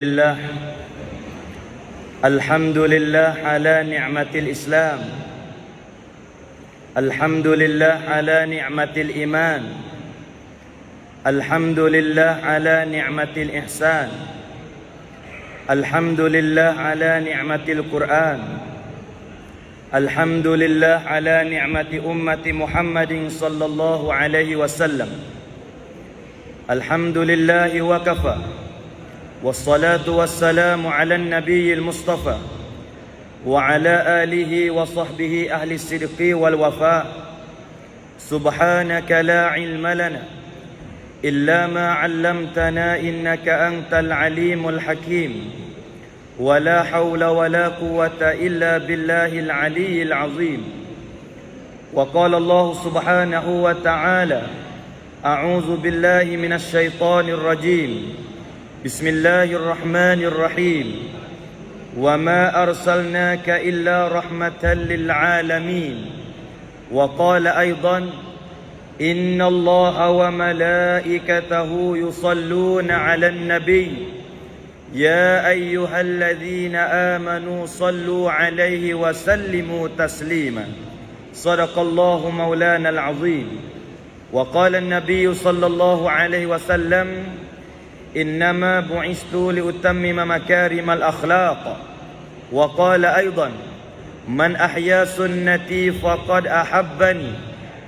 لله الحمد لله على نعمة الإسلام. الحمد لله على نعمة الإيمان. الحمد لله على نعمة الإحسان. الحمد لله على نعمة القرآن. الحمد لله على نعمة أمة محمد صلى الله عليه وسلم. الحمد لله وكفى، والصلاة والسلام على النبي المصطفى وعلى آله وصحبه أهل الصدق والوفاء. سبحانك لا علم لنا إلا ما علمتنا إنك أنت العليم الحكيم. ولا حول ولا قوة إلا بالله العلي العظيم. وقال الله سبحانه وتعالى: أعوذ بالله من الشيطان الرجيم. بسم الله الرحمن الرحيم. وما أرسلناك إلا رحمة للعالمين. وقال أيضا: إن الله وملائكته يصلون على النبي يا أيها الذين آمنوا صلوا عليه وسلموا تسليما. صدق الله مولانا العظيم. وقال النبي صلى الله عليه وسلم: إنما بعثت لأتمم مكارم الأخلاق. وقال أيضا: من أحيا سنتي فقد أحبني،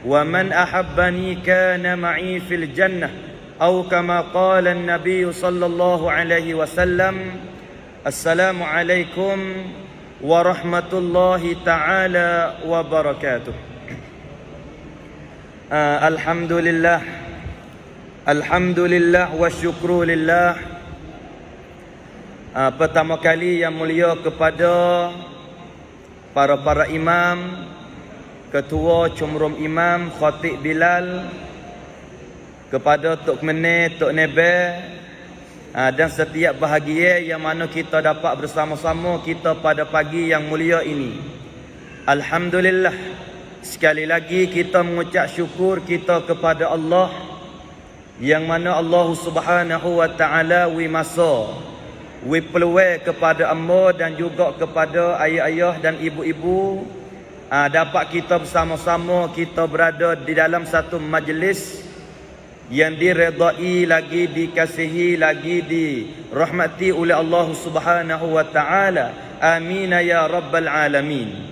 ومن أحبني كان معي في الجنة، أو كما قال النبي صلى الله عليه وسلم. السلام عليكم ورحمة الله تعالى وبركاته. الحمد لله، alhamdulillah wa syukrulillah. Pertama kali yang mulia kepada para imam, ketua Cumrum Imam, Khatib Bilal, kepada Tok Meneh, Tok Nebe, dan setiap bahagia yang mana kita dapat bersama-sama kita pada pagi yang mulia ini. Alhamdulillah, sekali lagi kita mengucap syukur kita kepada Allah, yang mana Allah Subhanahu wa taala wi masa wi peluang kepada amba dan juga kepada ayah-ayah dan ibu-ibu dapat kita bersama-sama kita berada di dalam satu majlis yang diredai, lagi dikasihi, lagi dirahmati oleh Allah Subhanahu wa taala. Amin ya rabbal alamin.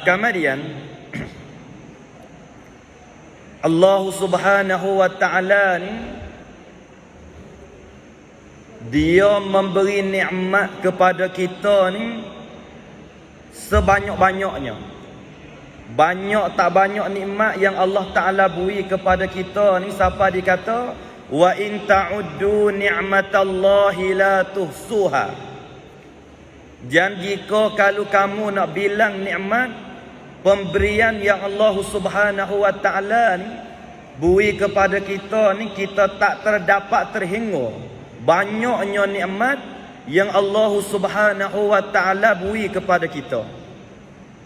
Kemudian Allah Subhanahu wa taala ni dia memberi nikmat kepada kita ni sebanyak-banyaknya. Banyak tak banyak nikmat yang Allah Taala beri kepada kita ni, siapa dikata wa in ta'uddu ni'matallahi la tuhsuha. Dan jika kalau kamu nak bilang nikmat pemberian yang Allah Subhanahu wa taala ni beri kepada kita ni, kita tak terdapat terhingga banyaknya nikmat yang Allah Subhanahu wa taala beri kepada kita.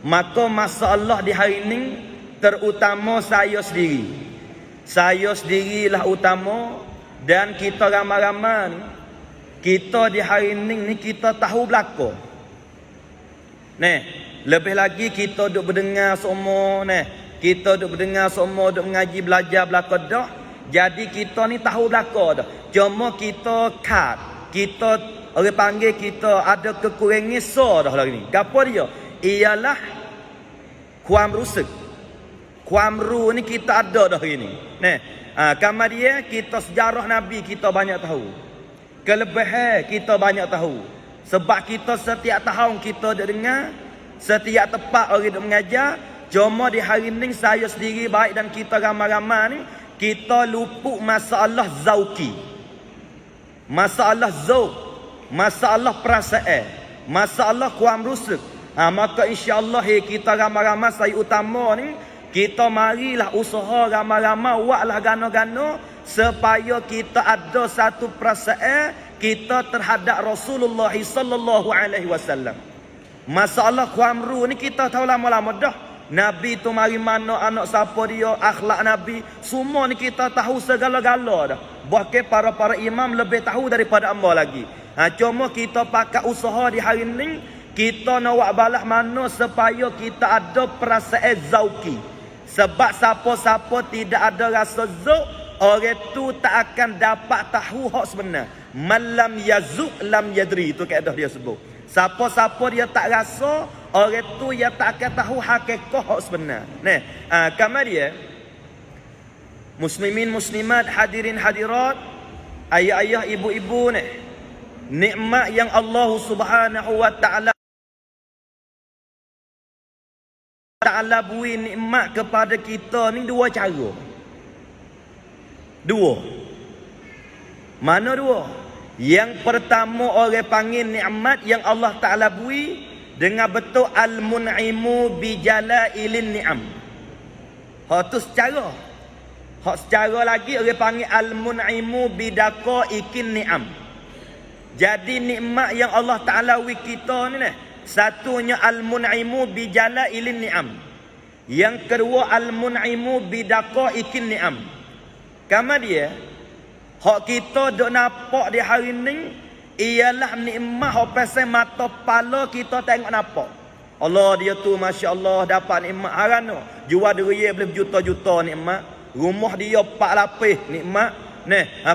Maka masalah di hari ini terutama saya sendiri. Saya sendirilah utama, dan kita ramai-ramai kita di hari ini kita tahu belaka. Lebih lagi kita duk berdengar semua kita duk berdengar semua, duk mengaji belajar belaka dah. Jadi kita ni tahu belaka dah. Cuma kita kita orang panggil kita ada kekurangan dah hari ni. Gapo dia? Ialah kuamrusuk. Kuamru ni kita ada dah hari ni. Kemudian kita sejarah Nabi kita banyak tahu. Kelebihan kita banyak tahu. Sebab kita setiap tahun kita dengar, setiap tempat orang duk mengajar. Cuma di hari ni saya sendiri baik dan kita ramai-ramai ni kita luput masalah zauki. Masalah zauk, masalah perasaan, masalah kuamrusuk. Maka insya-Allah kita ramai-ramai saya utama ni kita marilah usaha ramai-ramai buatlah gano-gano supaya kita ada satu perasaan kita terhadap Rasulullah sallallahu alaihi wasallam. Masalah kuamru ni kita tahu lama-lama dah. Nabi tu mari mana, anak siapa dia, akhlak Nabi, semua ni kita tahu segala-gala dah. Bahkan para imam lebih tahu daripada hamba lagi. Cuma kita pakai usaha di hari ni, kita nak buat balas mana supaya kita ada perasaan zauki. Sebab siapa-siapa tidak ada rasa zauk, orang tu tak akan dapat tahu hak sebenar. Malam yazuk lam yadri, itu kaedah dia sebut. Siapa-siapa dia tak rasa, orang tu dia tak akan tahu hakikat hak sebenar. Nah, kamar dia muslimin muslimat, hadirin hadirat, ayah-ayah, ibu-ibu ni, nikmat yang Allah Subhanahu wa taala beri nikmat kepada kita ni dua cara. Dua. Mana dua? Yang pertama orang panggil nikmat yang Allah Taala beri dengan betul al-mun'imu bi jalailin ni'am. Hak tu secara. Hak secara lagi orang panggil al-mun'imu bi daqaiqin ni'am. Jadi nikmat yang Allah Taala beri kita ni satunya al-mun'imu bi jalailin ni'am. Yang kedua al-mun'imu bi daqaiqin ni'am. Kama dia hak kita duk nampak di hari ni ialah nikmat hak pasal mata kepala kita tengok nampak. Allah dia tu masya-Allah dapat nikmat haran tu. Jual duit boleh berjuta-juta nikmat. Rumah dia 4 lapis nikmat.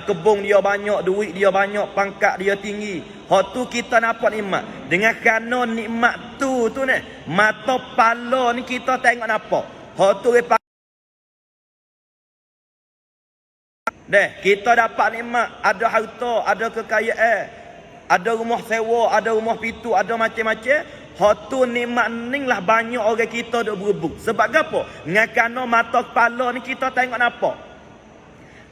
Kebun dia banyak, duit dia banyak, pangkat dia tinggi. Hak tu kita nampak nikmat. Dengan kerana nikmat tu mata kepala ni kita tengok nampak. Hak tu kita dapat nikmat, ada harta, ada kekayaan, ada rumah sewa, ada rumah pitu, ada macam-macam. Hak tu nikmat ni lah banyak orang kita duk berebut. Sebab apa? Ngakana mata kepala ni kita tengok nampak.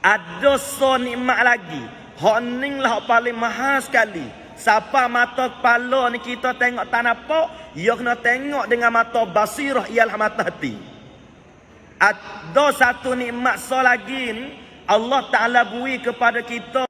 Ada so nikmat lagi. Hak ni lah hak paling mahal sekali. Siapa mata kepala ni kita tengok tak nampak, ia kena tengok dengan mata basirah, ialah mata hati. Ada satu nikmat so lagi ni Allah Ta'ala beri kepada kita.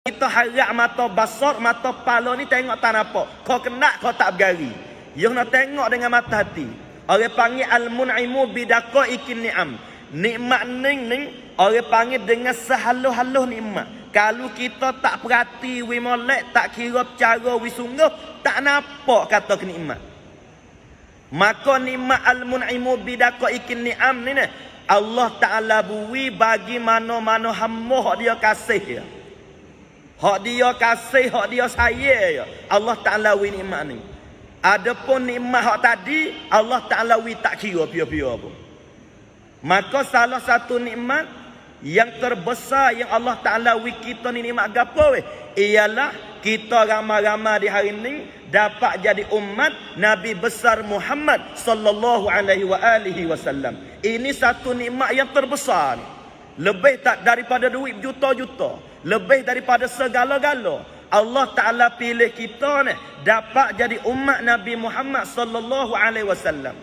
Kita harap mata basar, mata kepala ni tengok tak nampak. Kau kena, kau tak bergari. You nak tengok dengan mata hati. Orang panggil al-mun'imu bidaqaiqin ni'am. Nikmat ni orang panggil dengan sehalus-halus nikmat. Kalau kita tak perhati, we molek, tak kira cara, we sungguh, tak nampak kata kenikmat. Maka nikmat al-mun'imu bidaqaiqin ni'am ni Allah Ta'ala beri bagi mana-mana hamba hak dia kasih ya. Hak dia kasih, hak dia sayang ya. Allah Ta'ala beri nikmat ni. Adapun nikmat hak tadi Allah Ta'ala beri tak kira pia-pia apa. Maka salah satu nikmat yang terbesar yang Allah Ta'ala beri kita ni nikmat gapo ialah kita ramai-ramai di hari ni dapat jadi umat Nabi besar Muhammad sallallahu alaihi wasallam. Ini satu nikmat yang terbesar. Lebih tak daripada duit juta-juta, lebih daripada segala-gala. Allah Taala pilih kita ni dapat jadi umat Nabi Muhammad sallallahu alaihi wasallam.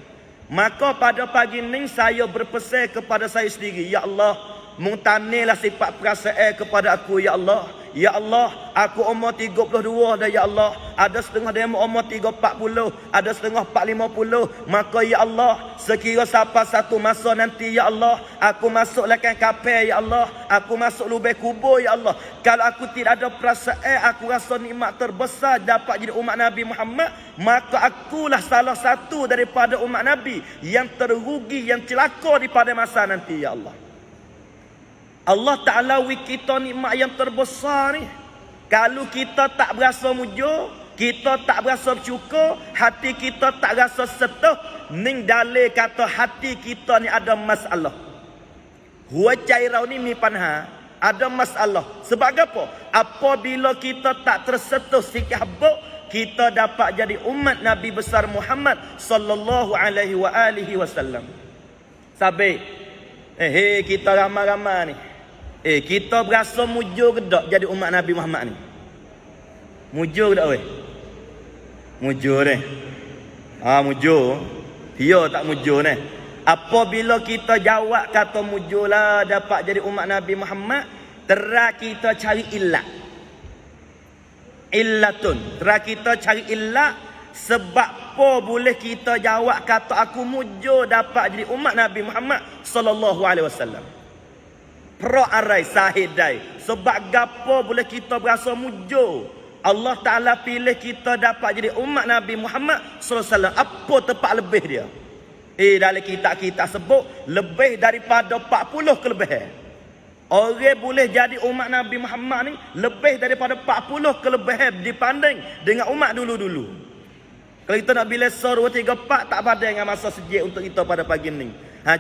Maka pada pagi ni saya berpesan kepada saya sendiri, ya Allah, mungtanilah sifat perasaan kepada aku ya Allah. Ya Allah, aku umur 32 dah ya Allah. Ada setengah demo umur 340, ada setengah 450. Maka ya Allah, sekira sampai satu masa nanti ya Allah, aku masuk lakan kapal ya Allah, aku masuk lubang kubur ya Allah. Kalau aku tidak ada perasaan, aku rasa nikmat terbesar dapat jadi umat Nabi Muhammad, maka akulah salah satu daripada umat Nabi yang terrugi, yang celaka di pada masa nanti ya Allah. Allah Ta'ala beri kita nikmat yang terbesar ni. Kalau kita tak berasa mujur, kita tak berasa bersyukur, hati kita tak rasa setuh, ning dalil kata hati kita ni ada masalah. Huwa cairau ni mi panha, ada masalah. Sebab apa? Apabila kita tak tersetuh sikit habuk, kita dapat jadi umat Nabi besar Muhammad sallallahu alaihi wasallam. Sabe, kita ramai-ramai ni. Kita berasa mujur ke tak jadi umat Nabi Muhammad ni? Mujur ke tak weh? Mujur ni. Mujur. Dia tak mujur ni. Apabila kita jawab kata mujur lah dapat jadi umat Nabi Muhammad, terak kita cari illat. Illatun. Terak kita cari illat sebab Apa boleh kita jawab kata aku mujur dapat jadi umat Nabi Muhammad sallallahu alaihi wasallam? Pro arai sahidai. Sebab gapo boleh kita berasa mujur? Allah Taala pilih kita dapat jadi umat Nabi Muhammad sallallahu alaihi wasallam. Apa tempat lebih dia? Dalam kitab-kitab sebut lebih daripada 40 kelebihan. Orang boleh jadi umat Nabi Muhammad ni lebih daripada 40 kelebihan dibanding dengan umat dulu-dulu. Kalau kita nak bila 2, 3, 4 tak pada dengan masa sejak untuk kita pada pagi ni.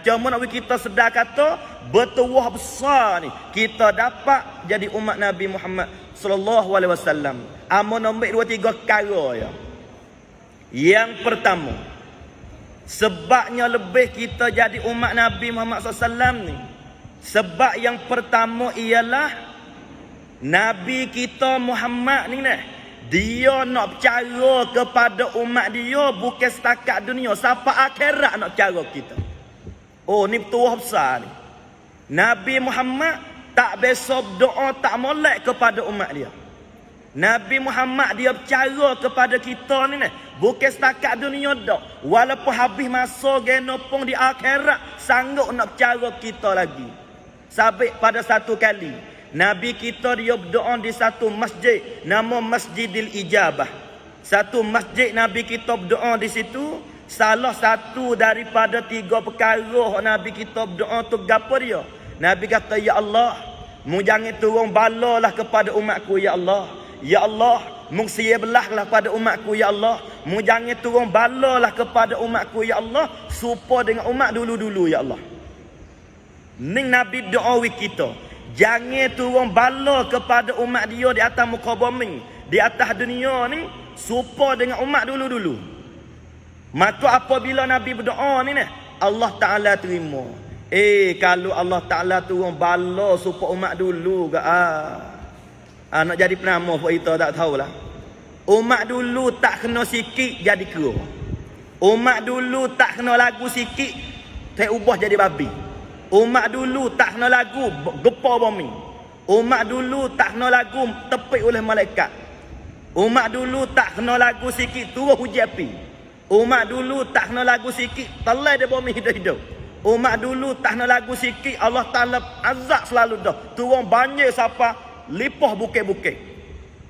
Cuma nak kita sedar kata bertuah besar ni kita dapat jadi umat Nabi Muhammad sallallahu alaihi wasallam. Amo nombor 2, 3 perkara ya. Yang pertama, sebabnya lebih kita jadi umat Nabi Muhammad SAW ni. Sebab yang pertama ialah Nabi kita Muhammad ni dia nak bercara kepada umat dia bukan setakat dunia, sampai akhirat nak bercara kita. Oh, ni betul besar ni. Nabi Muhammad tak biasa berdoa, tak molek kepada umat dia. Nabi Muhammad dia bercara kepada kita ni bukan setakat dunia dak. Walaupun habis masa genopong di akhirat sanggup nak bercara kita lagi. Sampai pada satu kali Nabi kita dia berdoa di satu masjid nama Masjidil Ijabah. Satu masjid Nabi kita berdoa di situ. Salah satu daripada 3 perkara Nabi kita berdoa tu gapo dia? Nabi kata, ya Allah, mu jangan turun balalah kepada umatku ya Allah. Ya Allah, mu sia belahlah pada umatku ya Allah. Mu jangan turun balalah kepada umatku ya Allah, serupa dengan umat dulu-dulu ya Allah. Ning Nabi doa kita. Jangan turun bala kepada umat dia di atas muka bumi, di atas dunia ni, serupa dengan umat dulu-dulu. Maka apabila Nabi berdoa ni Allah Ta'ala terima. Kalau Allah Ta'ala turun bala serupa umat dulu ke nak jadi penama buat kita tak tahulah. Umat dulu tak kena sikit jadi kera. Umat dulu tak kena lagu sikit tak ubah jadi babi. Umat dulu tak kena lagu gempa bumi. Umat dulu tak kena lagu tepik oleh malaikat. Umat dulu tak kena lagu sikit turun hujan api. Umat dulu tak kena lagu sikit telai dia bumi hidup-hidup. Umat dulu tak kena lagu sikit Allah Ta'ala azab selalu dah. Turun banjir siapa lipah bukit-bukit.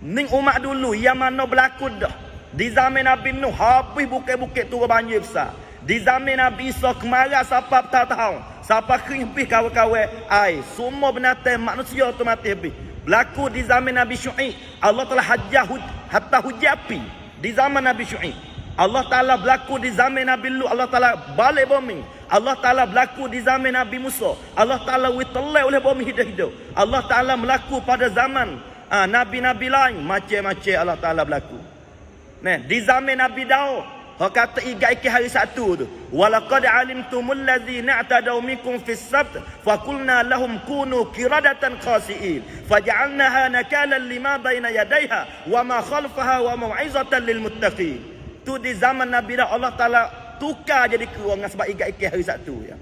Ning umat dulu yang mana berlaku dah. Di zaman Nabi Nuh habis bukit-bukit turun banjir besar. Di zaman Nabi Isa kemarah siapa bertahun-tahun. Siapa kering habis kawan-kawan air. Semua binatang manusia tu mati habis. Berlaku di zaman Nabi Syu'ib. Allah telah hajah hatta hujan api. Di zaman Nabi Syu'ib. Allah Ta'ala berlaku di zaman Nabi Lut. Allah Ta'ala balik bumi. Allah Ta'ala berlaku di zaman Nabi Musa. Allah Ta'ala witelai oleh bumi hidup-hidup. Allah Ta'ala berlaku pada zaman Nabi-Nabi lain. Macam-macam Allah Ta'ala berlaku. Di zaman Nabi Daud. Hak kata ikat hari satu tu. Walaqad alimtumul ladzina i'tadaw minkum fis sabt faqulna lahum kunu qiradatan khasi'in faj'alnaha nakalan lima baina yadayha wa ma khalfaha wa mau'izatan lil muttaqin. Tu di zaman Nabi dah Allah Taala tukar jadi kera dengan sebab ikat hari satu ya.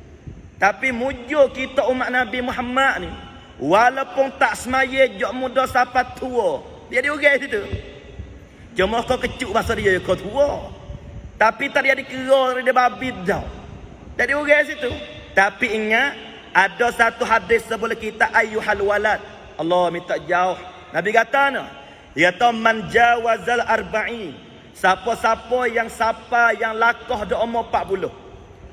Tapi mujur kita umat Nabi Muhammad ni walaupun tak semaya jok muda sampai tua. Dia di orang situ. Cuma kau kecuk bahasa dia kau tua. Tapi tak ada kira dia babi dah. Jadi orang situ. Tapi ingat ada satu hadis sebelum kita ayyuhal walad. Allah minta jauh. Nabi kata nah, dia kata man jawazal arba'in. Siapa-siapa yang lakah dah umur 40.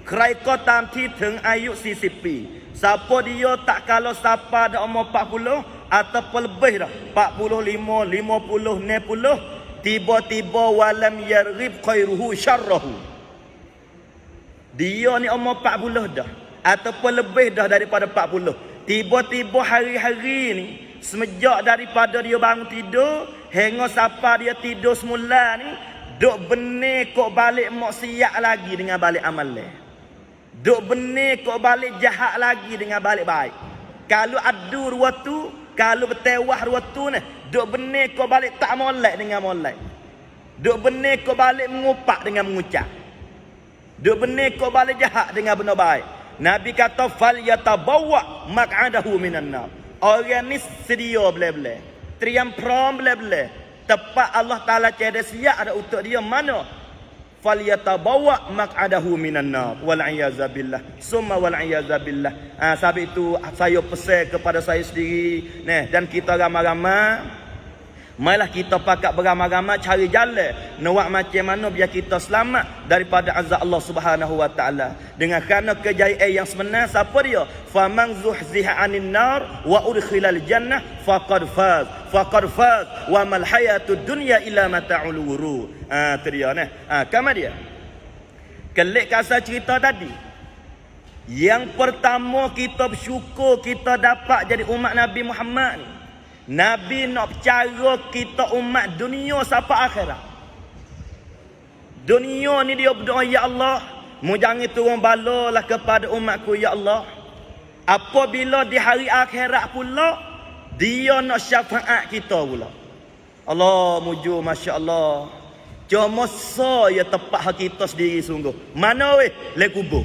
Kerai ko tam thi theng ayu 40 ปี Siapa dia tak kalau siapa dah umur 40 ataupun lebih dah 45, 50, 60 tiba-tiba walam yarghib khairuhu syarrahu. Dia ni umur 40 dah ataupun lebih dah daripada 40. Tiba-tiba hari-hari ni semenjak daripada dia bangun tidur hingga sampai dia tidur semula ni duk benih kok balik maksiat lagi dengan balik amal leh. Duk benih kok balik jahat lagi dengan balik baik. Kalau adu waktu, kalau bertewah waktu ni duk benih kau balik tak molek dengan molek. Duk benih kau balik mengupak dengan mengucap. Duk benih kau balik jahat dengan benar baik. Nabi kata fal yatabawwa maq'adahu minan nar. Orang ni sedia boleh-boleh. Triam prom boleh-boleh. Tepat Allah Taala cedek siap ada untuk dia mana? falyatabawa maq'adahu minan nar wal iyazabillah summa wal iyazabillah. Sebab itu saya pesan kepada saya sendiri dan kita ramai-ramai, malah kita pakat beramai-ramai cari jalan nak macam mana biar kita selamat daripada azab Allah Subhanahu wa taala. Dengan kerana kejayaan yang sebenar siapa dia? Faman zuhziha 'anil nar wa udkhilal jannah faqad faz wa mal hayatud dunya illa mata'ul ghurur. Tu dia kama dia. Kelik kasar cerita tadi. Yang pertama kita bersyukur kita dapat jadi umat Nabi Muhammad ni. Nabi nak bercara kita umat dunia sampai akhirat. Dunia ni dia berdoa, ya Allah, mu jangan turun balalah kepada umatku, ya Allah. Apabila di hari akhirat pula, dia nak syafaat kita pula. Allah muju, Masya Allah. Cuma saya tepat hak kita sendiri sungguh. Mana weh? Le kubur.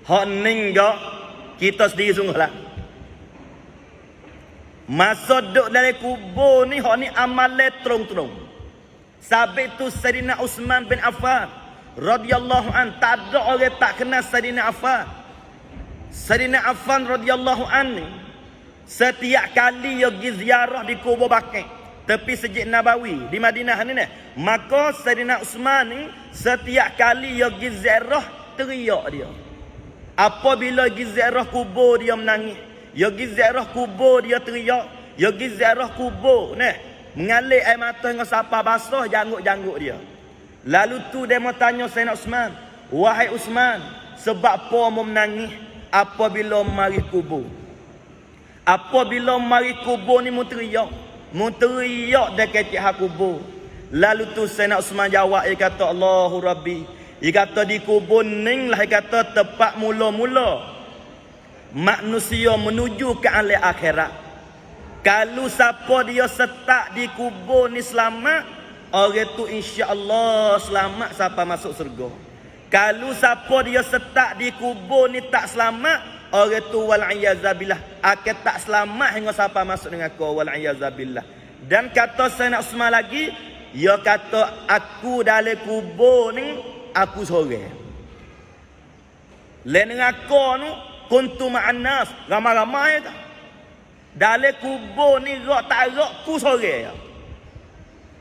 Hak ninggal kita sendiri sungguh lah. Masa duduk dalam kubur ni, hak ni amalan terung-terung. Sabit tu Sayyidina Uthman bin Affan radhiyallahu an, tak ada orang tak kenal Sayyidina Affan. Sayyidina Affan radhiyallahu an ni setiap kali dia pergi ziarah di kubur Baqi' tepi Masjid Nabawi di Madinah ni maka Sayyidina Uthman ni setiap kali dia pergi ziarah teriak dia. Apabila pergi ziarah kubur dia menangis. Ya pergi ziarah kubur dia teriak. Ya pergi ziarah kubur mengalir air mata dengan sapa basah janggut-janggut dia. Lalu tu dia mau tanya Sayyidina Uthman, wahai Uthman, sebab apa mu menangis apabila mari kubur? Apabila mari kubur ni mu teriak dekat hak kubur. Lalu tu Sayyidina Uthman jawab, dia kata, Allahu Rabbi, dia kata di kubur ni lah, dia kata tempat mula-mula manusia menuju ke alam akhirat. Kalau siapa dia setak di kubur ni selamat, orang tu insya-Allah selamat sampai masuk surga. Kalau siapa dia setak di kubur ni tak selamat, orang tu wal iyazabillah akan tak selamat hingga sampai masuk dengan kau, wal iyazabillah. Dan kata Sayyidina Uthman lagi, dia kata aku dalam kubur ni aku seorang. Lain dengan kau tu kuntu ma'an nas, ramai-ramai tak. Dalam kubur ni rak tak rak aku seorang.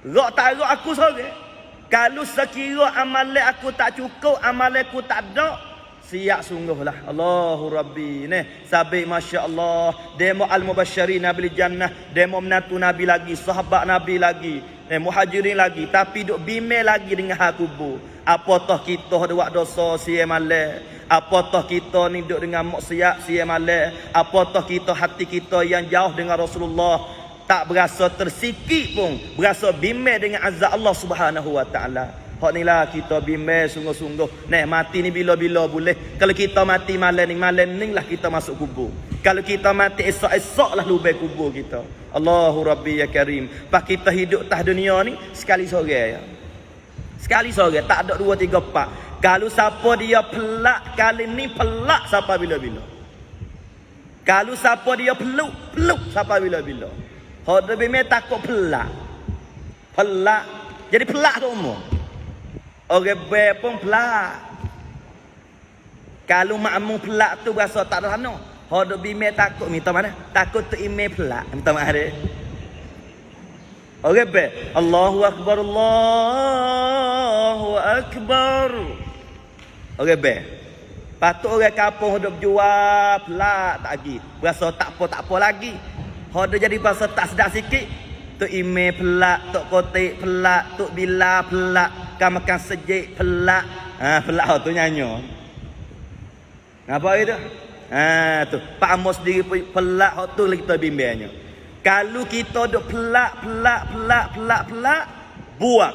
Rak tak rak aku seorang. Kalau sekira amalan aku tak cukup, amalan aku tak ada, siap sungguhlah. Allahu Rabbi. Sabit Masya Allah. Demo al-mubasyirin bil jannah. Demo menantu Nabi lagi, sahabat Nabi lagi, muhajirin lagi. Tapi duk bimbing lagi dengan hak kubur. Apatah kita ada buat dosa siya malam. Apatah kita ni duduk dengan maksiat siya malam. Apatah kita hati kita yang jauh dengan Rasulullah tak berasa tersikit pun, berasa bimbang dengan azab Allah Subhanahu wa taala. Hak ni lah kita bimbang sungguh-sungguh. Mati ni bila-bila boleh. Kalau kita mati malam ni lah kita masuk kubur. Kalau kita mati esok-esok lah lubang kubur kita. Allahu Rabbi ya Karim. Pas kita hidup tah dunia ni sekali sore ya. Sekali sore, tak ada 2 3 4. Kalau siapa dia pelak kali ni, pelak sampai bila-bila. Kalau siapa dia peluk sampai bila-bila. Hak lebih takut pelak. Pelak. Jadi pelak tu umur. Orang baik pun pelak. Kalau makmum pelak tu berasa tak ada sana. Hak lebih takut minta mana? Takut tu email pelak. Minta maaf dia. Orang baik. Allahu Akbar, Allahu Akbar. Okey be. Patut orang kampung hidup jual pelak tak lagi. Berasa tak apa lagi. Hak jadi bahasa tak sedap sikit. Tok ime pelak, tok kotek pelak, tok bila pelak, kan makan sejik pelak. Pelak tu nyanyo. Apa itu? Tu Pak Amos sendiri pelak hak tu kita bimbangnya. Kalau kita duk pelak, buat.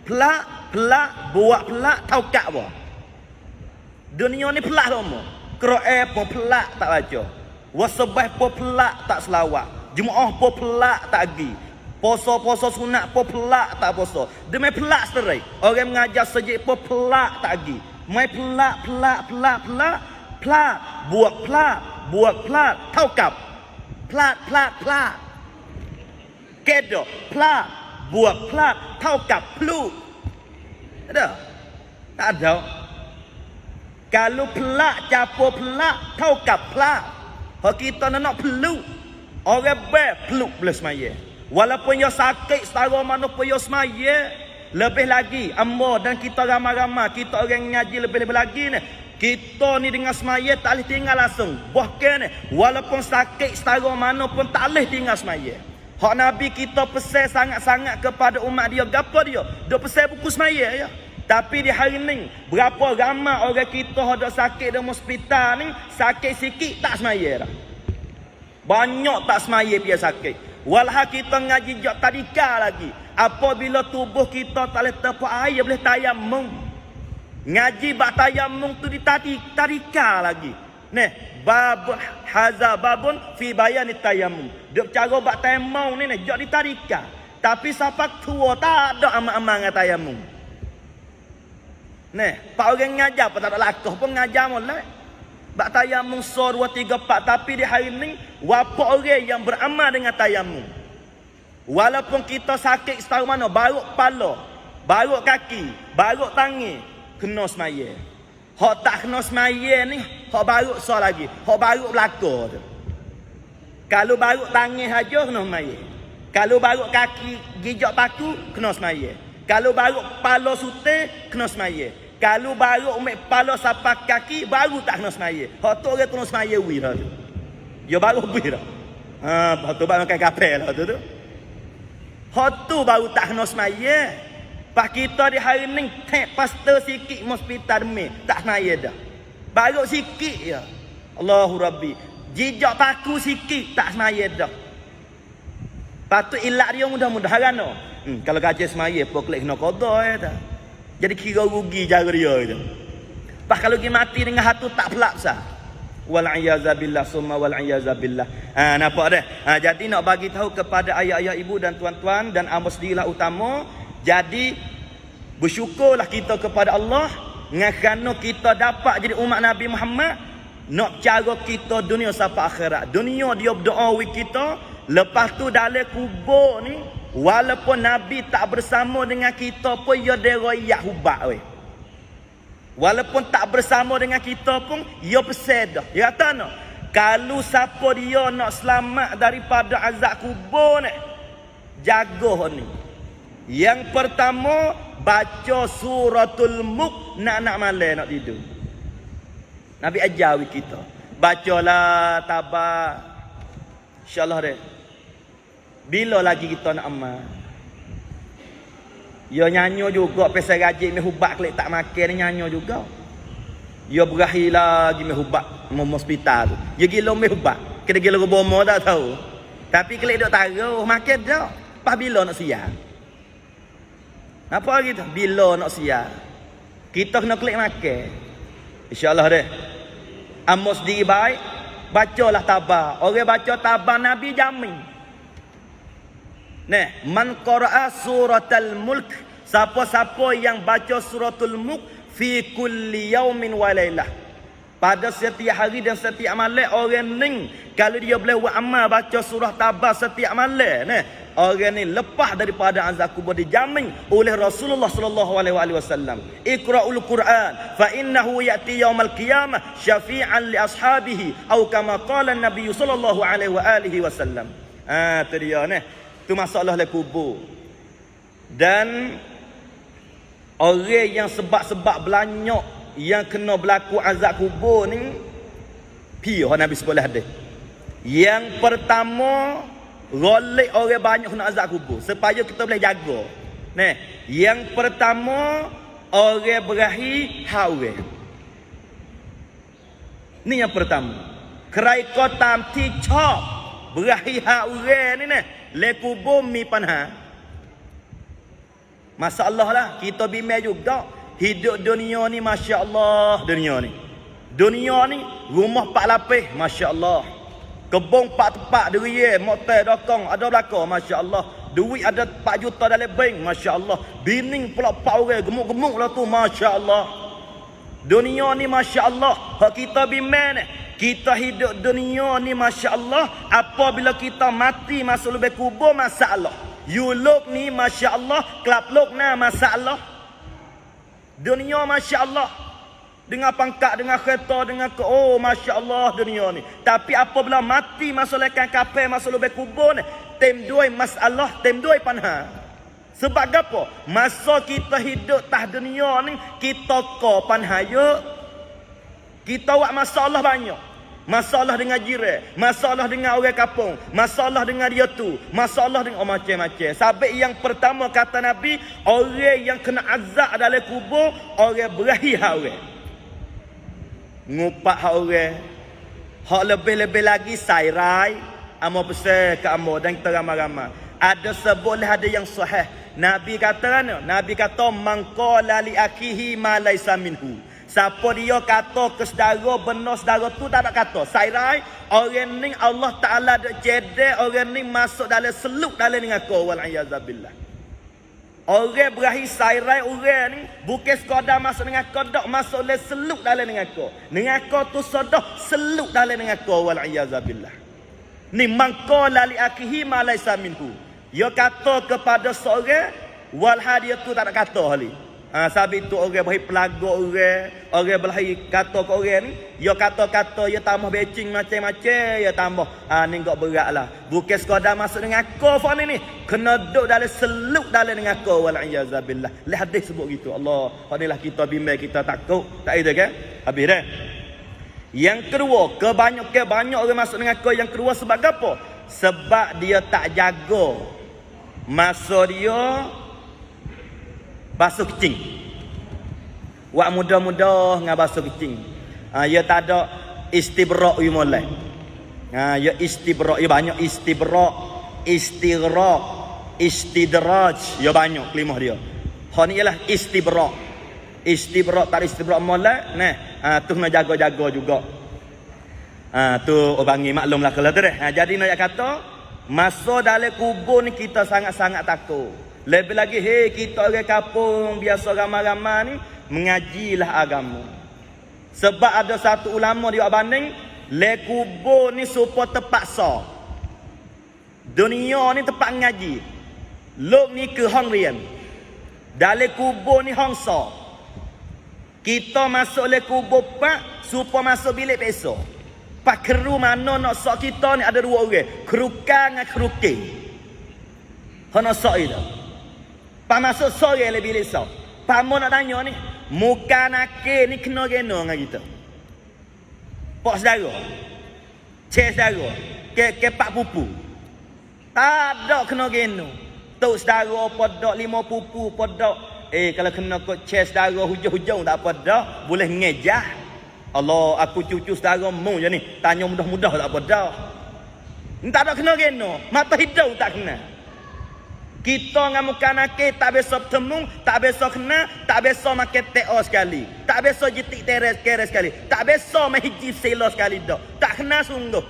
Pelak, buat pelak, tahu kak apa? Dunia ni pelak semua. Qur'an pun pelak tak baca. Wasbah pun pelak tak selawat. Jumaah pun pelak tak pergi. Puasa sunat pun pelak tak puasa. Demi pelak seterai. Orang mengajar sejik pun pelak tak pergi. Mai pelak. Buat pelak. Taukap. Pelak. Kedo. Pelak. Buat pelak. Taukap. Peluk. Ada? Tak ada. Kalau pelak, capur pelak, kau kap pelak. Hak kita nak peluk. Orang peluk boleh semaya. Walaupun dia sakit setara mana pun dia semaya. Lebih lagi, ambo dan kita ramai-ramai, kita orang ngaji lebih-lebih lagi ni. Kita ni dengan semaya tak boleh tinggal langsung. Bahkan ni, walaupun sakit setara mana pun tak boleh tinggal semaya. Hak Nabi kita pesan sangat-sangat kepada umat dia. Gapa dia? Dia pesan buku semaya ya. Tapi di hari ni, berapa ramai orang kita ada sakit dalam hospital ni, sakit sikit tak semaya dah. Banyak tak semaya dia sakit. Walau kita ngaji jok tadika lagi. Apabila tubuh kita tak boleh tepat air, boleh tayamum. Ngaji bak tayamum tu di tadika lagi. Nih, babun hadza babun fi bayani tayamum. Dia cara bak tayamum ni jok di tadika. Tapi siapa tua tak ada amal-amal dengan tayamum. Nih, pak orang ngajar apa tak ada lakah pun ngajar molek. Bak tayamum so 2 3 4 tapi di hari ni wapa orang yang beramal dengan tayamum. Walaupun kita sakit setara mana, baruk kepala, baruk kaki, baruk tangan, kena semaya. Hak tak kena semaya ni, hak baruk so lagi, hak baruk belaka tu. Kalau baruk tangan saja kena semaya. Kalau baruk kaki gijak paku kena semaya. Kalau baruk kepala sutih kena semaya. Kalau baru umat kepala sapak kaki baru tak kena semaya. Hak tu orang kena semaya wi dah tu. Dia baru wi dah. Ha, tu baru makan kapel dah tu. Hak tu baru tak kena semaya. Pak kita di hari ni tek pastor sikit hospital demi tak semaya dah. Baru sikit ya. Allahu Rabbi. Jijak paku sikit tak semaya dah. Patut ilak dia mudah-mudahan no. Kalau gaji semaya pokok kena qada dah. Jadi kira rugi cara dia gitu. Pak kalau dia mati dengan hatu tak pelaksa. Wal iazabillah summa wal iazabillah. Nampak dah. Jadi nak bagi tahu kepada ayah-ayah ibu dan tuan-tuan dan amo sendirilah utama. Jadi bersyukurlah kita kepada Allah kerana kita dapat jadi umat Nabi Muhammad. Nak cara kita dunia sampai akhirat. Dunia dia berdoa with kita. Lepas tu dalam kubur ni, walaupun Nabi tak bersama dengan kita pun dia deroyak hubak weh. Walaupun tak bersama dengan kita pun dia pesan dah. Dia kata no, kalau siapa dia nak selamat daripada azab kubur ni, jaga ni. Yang pertama baca suratul Mulk nak malam nak tidur. Nabi ajar kita. Bacalah tabah. InsyaAllah deh. Bila lagi kita nak amal? Ya nyanyi juga pasal gaji mi hubak klik tak makan nyanyi juga. Ya berakhir lagi mi hubak hospital tu. Ya gila mi hubak. Kena gila bomo tak tahu. Tapi klik dok taruh makan dak. Pas bila nak siap? Apa gitu? Bila nak siap? Kita kena klik makan. InsyaAllah deh. Amos diri baik. Bacalah tabah. Orang baca tabah Nabi jamin. Nah, man qara'a suratul Mulk, siapa-siapa yang baca suratul Mulk fi kulli yaumin wa lailah. Pada setiap hari dan setiap malam orang ni kalau dia boleh buat amal baca surah tabah setiap malam, nah, orang ni lepas daripada azab kubur dijamin oleh Rasulullah sallallahu alaihi wasallam. Iqra'ul Quran fa innahu ya'ti yaumal qiyamah syafi'an li ashabihi atau kama qala an-nabiy sallallahu alaihi wasallam. Tu dia nah. Itu masalah le kubur. Dan orang yang sebab-sebab belanyak yang kena berlaku azab kubur ni piye Nabi sebut hadis. Yang pertama, golek orang banyak kena azab kubur supaya kita boleh jaga. Nah, yang pertama orang berahi hawe. Ni yang pertama. Kerai kotam ti chop berahi hawe ni nah. Le kubur mi panha. Masalah lah. Kita bimbing juga. Hidup dunia ni Masya Allah. Dunia ni. Dunia ni. Rumah 4 lapis. Masya Allah. Kebun 4 tempat. Durian. Motel dokong. Ada belakang. Masya Allah. Duit ada 4 juta dalam bank. Masya Allah. Bining pula 4 orang. Gemuk-gemuk lah tu. Masya Allah. Dunia ni Masya Allah. Hak kita bimbing ni. Kita hidup dunia ni Masya Allah. Apabila kita mati masuk lebih kubur masalah. You look ni Masya Allah. Kelap look na masalah. Dunia masya-Allah. Dengan pangkat, dengan kereta, dengan oh masya-Allah dunia ni. Tapi apabila mati masuk lekan kapal, masuk lubang kubur ni, tem dua masalah, tem dua panha. Sebab apa? Masa kita hidup tah dunia ni, kita ko panhaya. Kita buat masalah banyak. Masalah dengan jiran, masalah dengan orang kampung, masalah dengan dia tu, masalah dengan macam-macam. Sampai yang pertama kata Nabi, orang yang kena azab dalam kubur, orang berahi orang. Ngupak orang. Hak lebih-lebih lagi sairai, amo pesan ke amo dan kita ramai-ramai. Ada sebuah ada yang sahih. Nabi kata mana? Nabi kata man qala li akhihi ma laisa minhu. Siapa dia kata ke saudara benar saudara tu tak ada kata. Sairai orang ni Allah Taala dak cedek orang ni masuk dalam seluk dalam dengan kau wal iazabillah. Orang berahi sairai orang ni bukan sekadar masuk dengan kodok masuk dalam seluk dalam dengan kau. Dengan kau tu sodah seluk dalam dengan kau wal iazabillah. Ni mangqala li akhihi ma laisa minhu. Dia kata kepada seorang wal dia tu tak ada kata hali. Sabit tu orang berahi pelagak orang berahi kata ke orang ni, dia kata-kata, dia tambah becing macam-macam, dia tambah, ni enggak berat lah. Bukan sekadar masuk dengan kau ni, kena duduk dalam seluk dalam dengan kau, wal'iyazabillah. Lihat hadis sebut gitu, Allah, hadilah kita bimbang, kita takut, tak ada kan? Habis dah. Yang kedua, banyak orang masuk dengan kau, yang kedua sebab apa? Sebab dia tak jaga masa dia basuh kecing. Wak muda-muda dengan basuh kecing. Ya tak ada istibrak you mulai. Ya istibrak, ya banyak istibrak, istighraq, istidraj, ya banyak kelimah dia. Ha ni ialah istibrak. Istibrak tak istibrak mulai, nah, tu nak jaga-jaga juga. Tu orang panggil maklumlah kalau tu dah. Jadi nak kata masa dalam kubur ni kita sangat-sangat takut. Lebih lagi, kita orang kampung biasa ramai-ramai ni, mengajilah agama. Sebab ada satu ulama di banding, le kubur ni supaya terpaksa. Dunia ni tempat mengaji. Lok ni ke hang rian. Dalam kubur ni hangsa. Kita masuk le kubur pak, supaya masuk bilik peso. Pak keru mana nak sok kita ni ada dua orang. Kerukan dengan kerukin. Hana sok itu. Pak masuk sore le bilik sok. Pak mau nak tanya ni, muka nakir ni kena gena dengan kita. Pak saudara. Cik saudara. Ke pak pupu. Tak ada kena gena. Tok saudara podok 5 pupu podok. Kalau kena kok cik saudara hujung-hujung tak apa dah, boleh ngejah. Allah, aku cucu saudara mu je ni. Tanya mudah-mudah tak apa dah. Tak ada kena gena. Mata hidau tak kena. Kita dengan muka nakir tak biasa bertemu, tak biasa kena, tak biasa makan teo sekali. Tak biasa jitik teres sekali. Tak biasa mahijib selo sekali dah. Tak kena sungguh.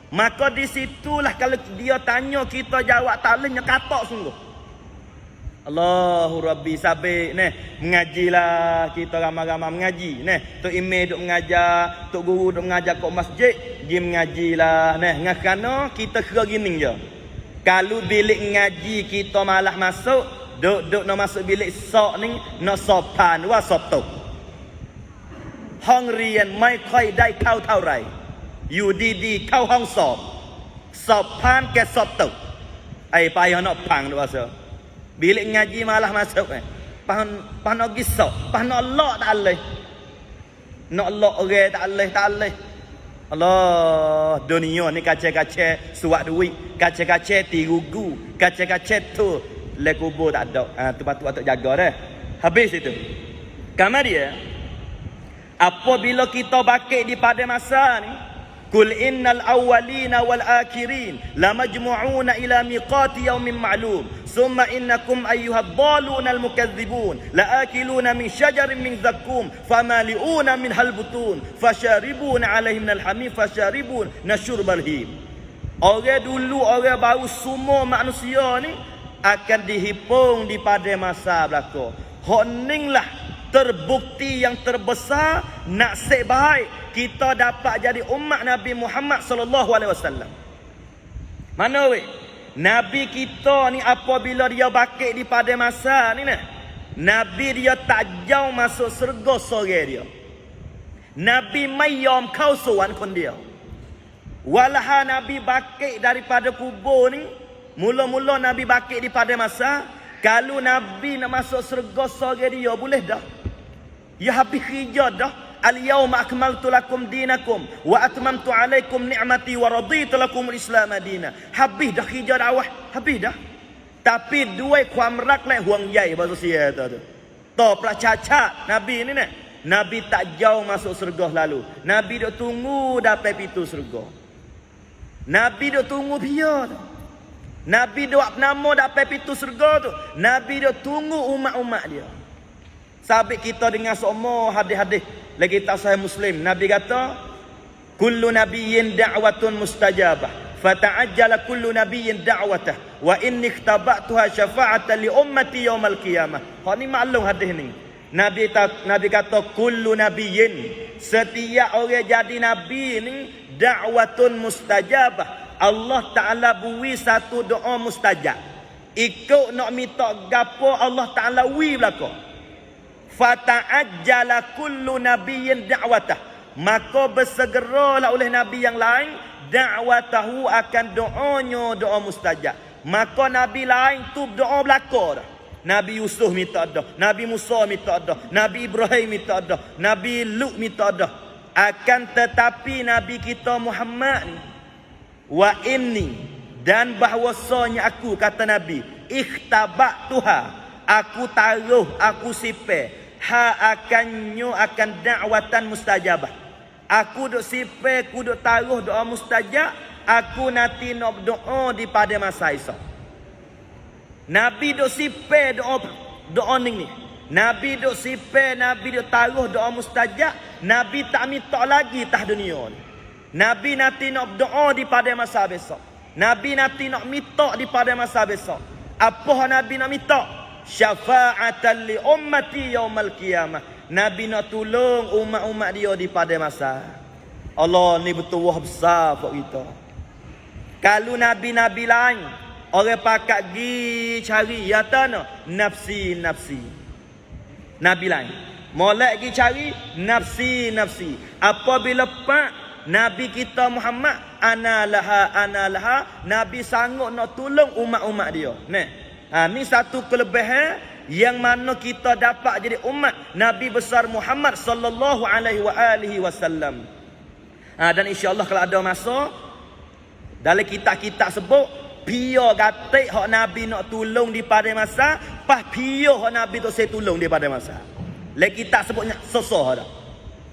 Maka di situlah kalau dia tanya kita jawab tak lenya katak sungguh. Allahu Rabbi sabik ni mengajilah kita ramai-ramai mengaji ni. Tok imam duk mengajar, tok guru duk mengajar kat masjid, dia mengajilah ni. Ngakana kita kira gini je. Kalau bilik ngaji kita malah masuk, duk nak masuk bilik sok ni nak sopan wa sop tok. ห้องเรียนไม่ค่อยได้เข้าเท่าไหร่อยู่ดีๆเข้าห้องสอบผ่านแกสอบตกไอ้ไปฮอนพังด้วยเสือbilik ngaji malah masuk pan nak gisok pan nak Allah tak leh nak Allah orang tak leh Allah dunia ni kacau-kacau suat duit kacau-kacau tirugu kacau-kacau tu le kubur tak ada tu patut jaga dah habis itu kemudian apabila kita bakit di pada masa ni Kul innal awwalina wal akhirin lamajmu'una ila miqati yawmin ma'lum summa innakum ayyuhad dhaluna al mukaththibun laakiluna min shajarin min zakkum famali'una min halbutun fasharibuna 'alayhi min alhamim fasharibun nashurbal him. Orang dulu orang baru semua manusia ni akan dihipung di pada masa belaka. Honinglah terbukti yang terbesar nasib baik kita dapat jadi umat Nabi Muhammad sallallahu alaihi wasallam. Mana weh? Nabi kita ni apabila dia bakit di pada masa ni nah. Nabi dia tak jauh masuk syurga sore dia. Nabi mayom kau sowan kon dia. Walaha Nabi bakit daripada kubur ni, mula-mula Nabi bakit di pada masa, kalau Nabi nak masuk syurga sore dia boleh dah. Ya habis kerja dah. Al-yawma akmaltu lakum dinakum wa atmamtu alaikum ni'mati wa raditu lakum al-islam madina. Habis dah kerja dakwah, habis dah. Tapi duaความรักและห่วงใย bahasa sia tu. To pula cacat Nabi ni nak. Nabi tak jauh masuk syurga lalu. Nabi duk tunggu dapat pintu syurga. Nabi duk tunggu dia tu. Nabi duk nama dapat pintu syurga tu. Nabi duk tunggu umat-umat dia. Sabit kita dengan semua hadis-hadis lagi tak sahih Muslim. Nabi kata, kullu nabiyyin da'watun mustajabah, fata'ajjala kullu nabiyyin da'watah, wa inni ikhtaba'tuha syafa'atan li ummati yaumal qiyamah. Hak ni maklum hadis ni. Nabi kata kullu nabiyyin, setiap orang jadi nabi ni da'watun mustajabah. Allah Taala bui satu doa mustajab. Ikut nak minta gapo Allah Taala wi belaka. Fata'ajjala kullu nabiyyin da'watah, maka bersegeralah oleh nabi yang lain da'watahu akan doanya doa mustajab. Maka nabi lain tu doa belaka dah. Nabi Yusuf minta dah, Nabi Musa minta dah, Nabi Ibrahim minta dah, Nabi Lut minta dah. Akan tetapi nabi kita Muhammad ni, wa inni, dan bahwasanya aku, kata nabi, ikhtaba'tuha, aku taruh, aku sipir akan da'watan mustajabah. Aku duk sipir, aku duk taruh doa mustajab. Aku nanti nak doa di pada masa esok. Nabi duk sipir doa ni. Nabi duk sipir, Nabi duk taruh doa mustajab. Nabi tak minta lagi tah dunia ni. Nabi nanti nak doa di pada masa besok. Nabi nanti nak minta di pada masa besok. Apa Nabi nak minta? Syafa'atan li ummati yaumal qiyamah. Nabi nak tolong umat-umat dia di pada masa. Allah ni betul wah besar buat kita. Kalau nabi-nabi lain orang pakat gi cari ya tanah nafsi. Nabi lain molek gi cari nafsi. Apabila pak nabi kita Muhammad ana laha, nabi sanggup nak tolong umat-umat dia. Ni satu kelebihan yang mana kita dapat jadi umat Nabi besar Muhammad sallallahu alaihi wasallam. Dan insya-Allah kalau ada masa dalam kitab-kitab sebut pio gatik hak Nabi nak tolong di pada masa, pas pio hak Nabi tu saya tolong di pada masa. Lek kitab sebutnya sosah dah.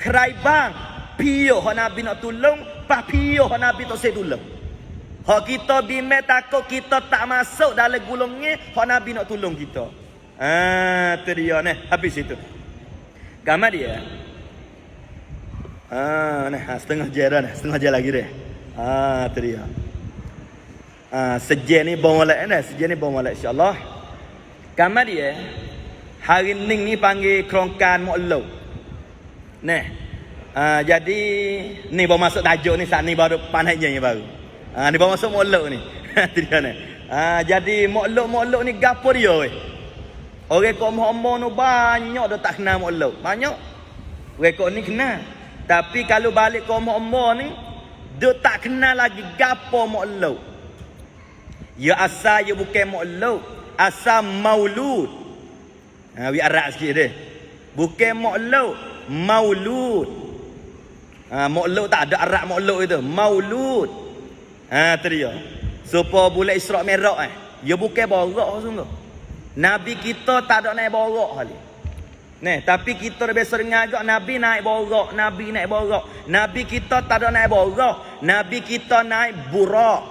Keraibang pio hak Nabi nak tolong, pas pio hak Nabi tu saya tolong. Hak kita bimbang takut kita tak masuk dalam gulungnya hak Nabi nak tolong kita. Tu dia ni. Habis itu. Gambar dia. Setengah jam lagi dia. Tu dia. Sejak ni bawa molek insya-Allah. Gambar dia. Hari ni panggil kerongkan Mu'allau. Jadi ni baru masuk tajuk ni, saat ni baru panasnya ni baru. Ni baru masuk Mu'allau ni. Tu dia ni. Jadi Mu'allau ni gapo dia weh? Orang kau Muhammad ni banyak dah tak kenal Mu'allau. Banyak. Orang kau ni kenal. Tapi kalau balik kau Muhammad ni, dia tak kenal lagi gapo Mu'allau. Ya asal ya bukan Mu'allau. Asal maulud. Wi arak sikit dia. Bukan Mu'allau, maulud. Mu'allau tak ada arak Mu'allau itu. Maulud. Tu dia. Supaya bulan Isra' Mi'raj ya bukan borak sungguh. Nabi kita tak ada naik borak kali. Tapi kita dah biasa dengar agak Nabi naik borak, Nabi kita tak ada naik borak. Nabi kita naik burak.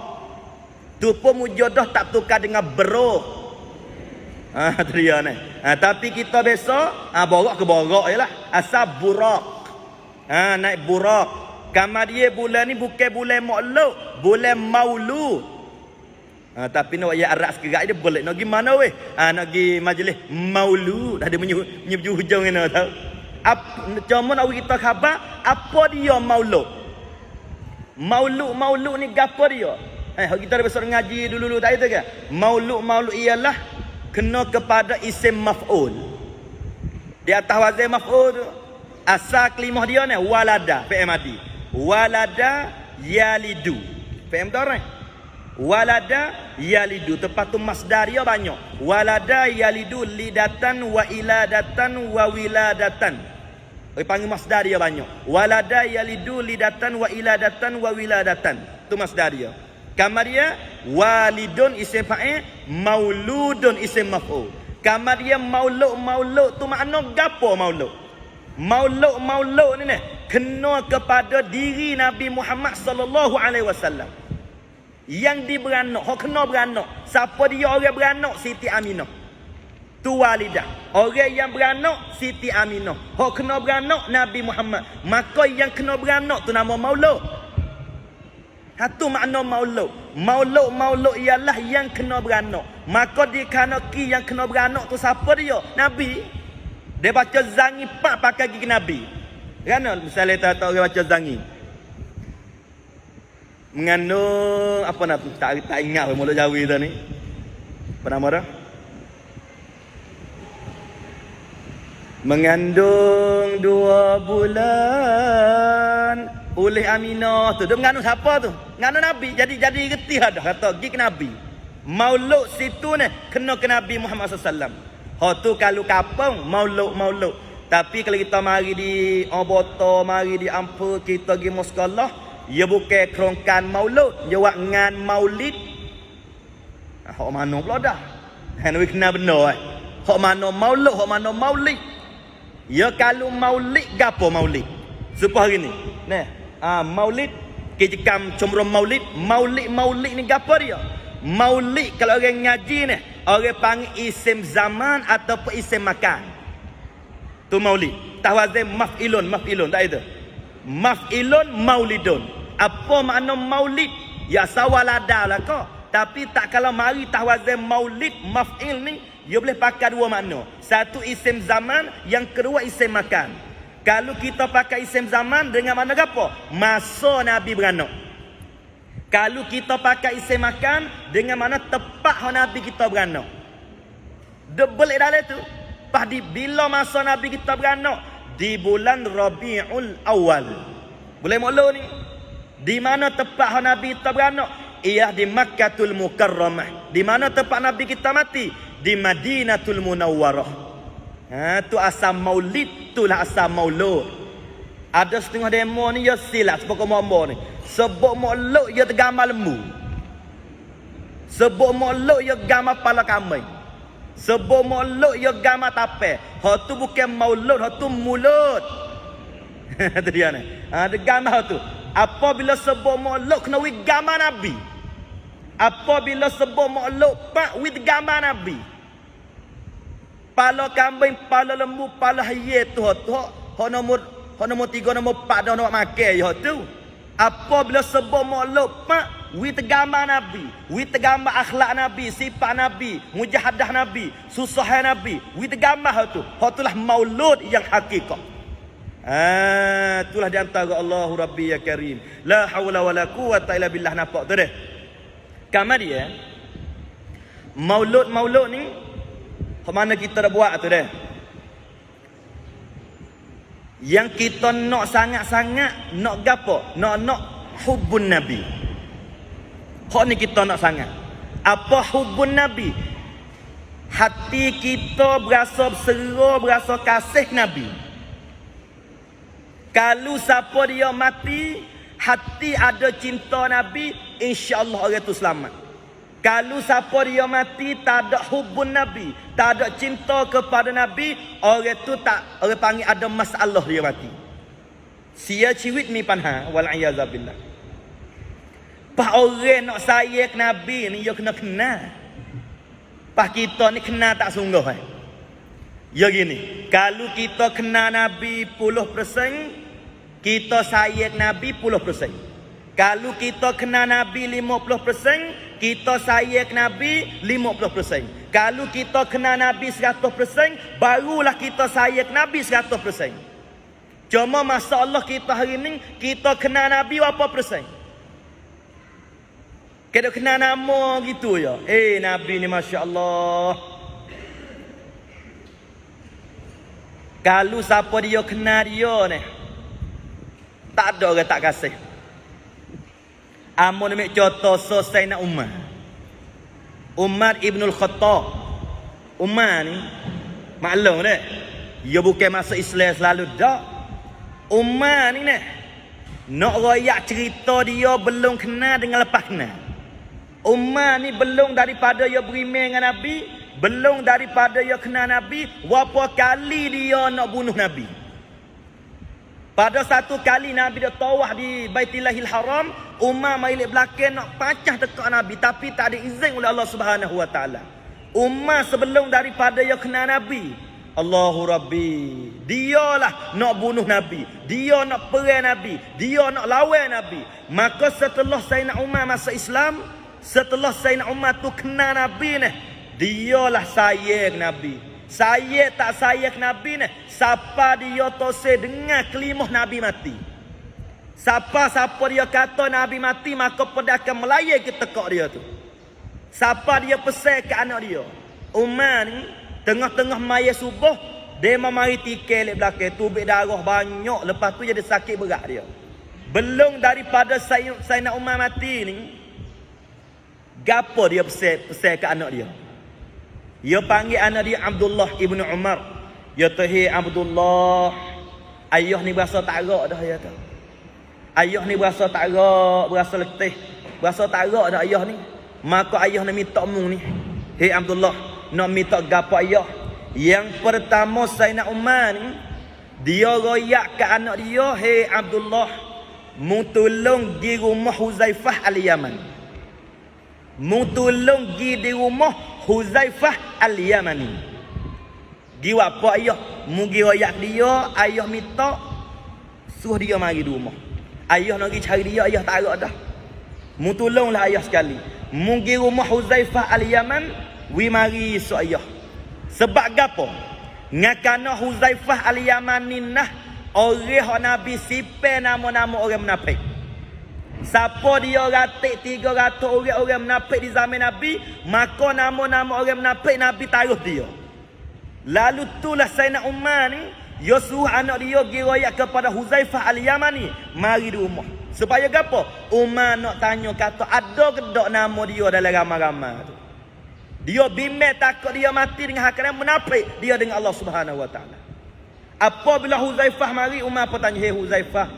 Tu pun mujadah tak tukar dengan beruk. Tu dia ni. Tapi kita biasa borak ke borak jelah. Asal burak. Naik burak. Kamar dia bulan ni bukan bulan Mu'allau, bulan Maulud. Tapi nak ya arak sekerak dia boleh nak pergi mana weh? Nak pergi majlis Maulud. Ada menyebut hujung ni tahu. Cuma nak kita khabar apa dia Maulud. Maulud ni gapo dia? Kita dah besar ngaji dulu tadi tu kan. Maulud ialah kena kepada isim maf'ul. Di atas wazan maf'ul tu. Asal kelimah dia ni walada, fi'il madi. Walada yalidu. Faham tak orang? Walada yalidu. Tepat tu masdar dia banyak. Walada yalidu lidatan wa iladatan wa wiladatan. Panggil masdar dia banyak. Walada yalidu lidatan wa iladatan wa wiladatan. Tu masdar dia. Kamar dia walidun isim fa'il, mauludun isim maf'ul. Kamar dia maulud tu makna gapo maulud? Maulud ni kena kepada diri Nabi Muhammad sallallahu alaihi wasallam. Yang diberanak, hok kena beranak. Siapa dia orang beranak? Siti Aminah. Tu walidah. Orang yang beranak Siti Aminah. Hok kena beranak Nabi Muhammad. Maka yang kena beranak tu nama maulud. Satu makna maulud. Maulud ialah yang kena beranak. Maka dikanaki yang kena beranak tu siapa dia? Nabi. Dia baca zangi pak pakai gigi Nabi. Kerana misalnya tak orang baca zangi. Mengandung apa nak tak ingat mulut Jawi tu ni. Apa nama dia? Mengandung 2 bulan oleh Aminah tu. Dia mengandung siapa tu? Mengandung Nabi. Jadi reti dah kata gigi Nabi. Maulud situ ni kena ke Nabi Muhammad SAW. Tu kalau kapang maulud. Tapi kalau kita mari di Oboto, mari di Ampul, kita pergi sekolah, ia bukan kerongkan maulud, dia buat ngan maulid. Hak mana pula dah? Hang kena benar. Hak mana maulud, hak mana maulid. Ya kalau maulid gapo maulid? Supaya hari ni. Maulid kejekam cumrung maulid ni gapo dia? Maulid kalau orang ngaji ni, orang panggil isim zaman ataupun isim makan. Tu maulid. Tawazin maf'ilun tak itu. Maf'ilun maulidun. Apa makna maulid? Ya sawalada lah kau. Tapi tak kalau mari tawazin maulid maf'il ni, dia boleh pakai 2 makna. Satu isim zaman, yang kedua isim makan. Kalau kita pakai isim zaman dengan makna apa? Masa Nabi beranak. Kalau kita pakai isim makan dengan mana tepat Nabi kita beranak. Double dalam tu. Pada bila masa Nabi kita beranak? Di bulan Rabiul Awal. Boleh maklum ni? Di mana tepat Nabi kita beranak? Ia di Makkatul Mukarramah. Di mana tempat Nabi kita mati? Di Madinatul Munawwarah. Tu asal maulid, itulah asal maulud. Ada setengah demo ni ya silap sebab mombo ni. Sebab maulud ya tergambar lembu. Sebab maulud ya gambar pala kambing. Sebab maulud ya gambar tape. Hak tu bukan maulud, hak tu mulut. Tu dia ni. Ada gambar tu. Apabila sebab maulud kena wid gambar Nabi. Apabila sebab maulud pak wid gambar Nabi. Pala kambing, pala lembu, pala hayat tu hak nombor 3, nombor 4 dah nak makan je tu. Apabila sebab maulud pak wi tergambar Nabi, wi tergambar akhlak Nabi, sifat Nabi, mujahadah Nabi, susah Nabi, wi tergambar tu. Hak itulah maulud yang hakikat. Itulah di antara Allahu Rabbi ya Karim. La haula wala quwata illa billah. Nampak tu dah. Kamar dia maulud ni mana kita dah buat tu dah. Yang kita nak sangat-sangat, nak gapo? Nak hubbun Nabi. Hak ni kita nak sangat. Apa hubbun Nabi? Hati kita berasa bersera, berasa kasih Nabi. Kalau siapa dia mati, hati ada cinta Nabi, insya-Allah orang tu selamat. Kalau siapa dia mati tak ada hubbun Nabi, tak ada cinta kepada Nabi, orang tu tak, orang panggil ada masalah dia mati. Sia ciwit ni panha wal iazabillah. Pak orang nak sayang Nabi ni dia kena kenal. Pak kita ni kenal tak sungguh Ya gini, kalau kita kenal Nabi 10%, kita sayang Nabi 10%. Kalau kita kenal Nabi 50%, kita sayang Nabi 50%. Kalau kita kenal Nabi 100%, barulah kita sayang Nabi 100%. Cuma masalah kita hari ni, kita kenal Nabi berapa persen? Kita kenal nama gitu ya. Nabi ni Masya Allah. Kalau siapa dia kenal dia ni, tak ada orang tak kasih. Amun ambil contoh Sayyidina Umar. Umar Ibnul Khattab. Umar ni maklum dah. Dia bukan masuk Islam selalu dak. Umar ni nak royak cerita dia belum kenal dengan lepas kenal. Umar ni belum daripada dia beriman dengan Nabi, belum daripada dia kenal Nabi, berapa kali dia nak bunuh Nabi. Pada satu kali Nabi dia tawaf di Baitillahil Haram, Umar mailik belakang nak pacah dekat Nabi tapi tak ada izin oleh Allah Subhanahu Wa Taala. Umar sebelum daripada dia kenal Nabi, Allahu Rabbi, dialah nak bunuh Nabi, dia nak perang Nabi, dia nak lawan Nabi. Maka setelah Sayyidina Umar masuk Islam, setelah Sayyidina Umar tu kenal Nabi ni, dialah sayang Nabi. Saya tak sayang Nabi ni, siapa dia tose dengar kelimah Nabi mati. Siapa dia kata Nabi mati, maka pada akan melayar kita kat dia tu. Siapa dia pesan ke anak dia. Umar ni tengah-tengah maya subuh, dia mari tikel di belakang, tubik darah banyak, lepas tu jadi sakit berat dia. Belum daripada Sayyidina Umar mati ni, gapo dia pesan ke anak dia. Dia panggil anak dia Abdullah ibnu Umar. Dia tahi Abdullah, ayah ni berasa tak rak dah dia tu. Ayah ni berasa tak rak, berasa letih, berasa tak rak dah ayah ni. Maka ayah ni minta mu ni. Hei Abdullah, nak minta gapo ayah? Yang pertama Sayyidina Umar ni, dia royak ke anak dia, hei Abdullah, mu tolong di rumah Huzaifah Al-Yaman. Mu tolong gi di rumah Huzaifah Al-Yamani. Gi apa ayah? Mu gi royak dia, ayah minta suruh dia mari di rumah. Ayah nak pergi cari dia, ayah tak ada dah. Mu tolonglah ayah sekali. Mu gi rumah Huzaifah Al-Yaman, wi mari su ayah. Sebab gapo? Ngakana Huzaifah Al-Yamani nah orang Nabi sipai nama-nama orang munafik. Siapa dia ratik 300 orang munafik di zaman Nabi, maka nama-nama orang munafik Nabi taruh dia. Lalu itulah Sayyidina Umar ni, dia suruh anak dia pergi royak kepada Huzaifah Al-Yamani, mari di rumah. Supaya gapo? Umar nak tanya kata ada ke tak nama dia dalam ramai-ramai tu. Dia bimbang takut dia mati dengan hak munafik dia dengan Allah Subhanahu Wa Taala. Apabila Huzaifah mari, Umar pun tanya, "Hei Huzaifah,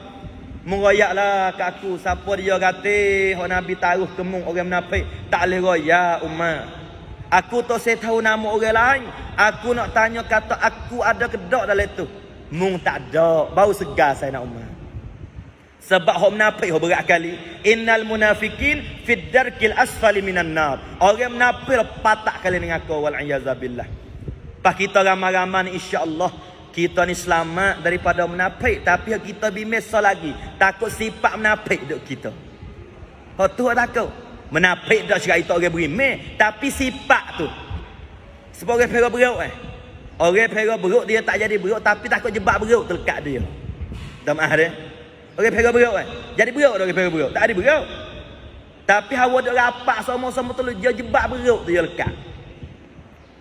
mengoyaklah ke aku, siapa dia kata hak Nabi taruh kemung orang munafik, tak boleh royak Umar. Aku tak saya tahu nama orang lain. Aku nak tanya kata aku ada ke tak dalam tu." Mung tak ada, bau segar saya nak Umar. Sebab hak munafik hak berat kali. Innal munafikin fid darkil asfali minan nar. Orang munafik patak kali dengan kau, wal iazabillah. Pas kita ramai-ramai ni insya-Allah kita ni selamat daripada munafik, tapi kita bimbang lagi takut sifat munafik duk kita. Hak tu takut. Munafik dak cerita orang beriman, tapi sifat tu. Sebab orang pergi beruk Orang pergi beruk dia tak jadi beruk, tapi takut jebak beruk terlekat dia. Tak maaf dia. Orang pergi beruk jadi beruk orang pergi beruk, tak ada beruk. Tapi hawa dak rapat sama-sama tu dia jebak beruk tu dia lekat.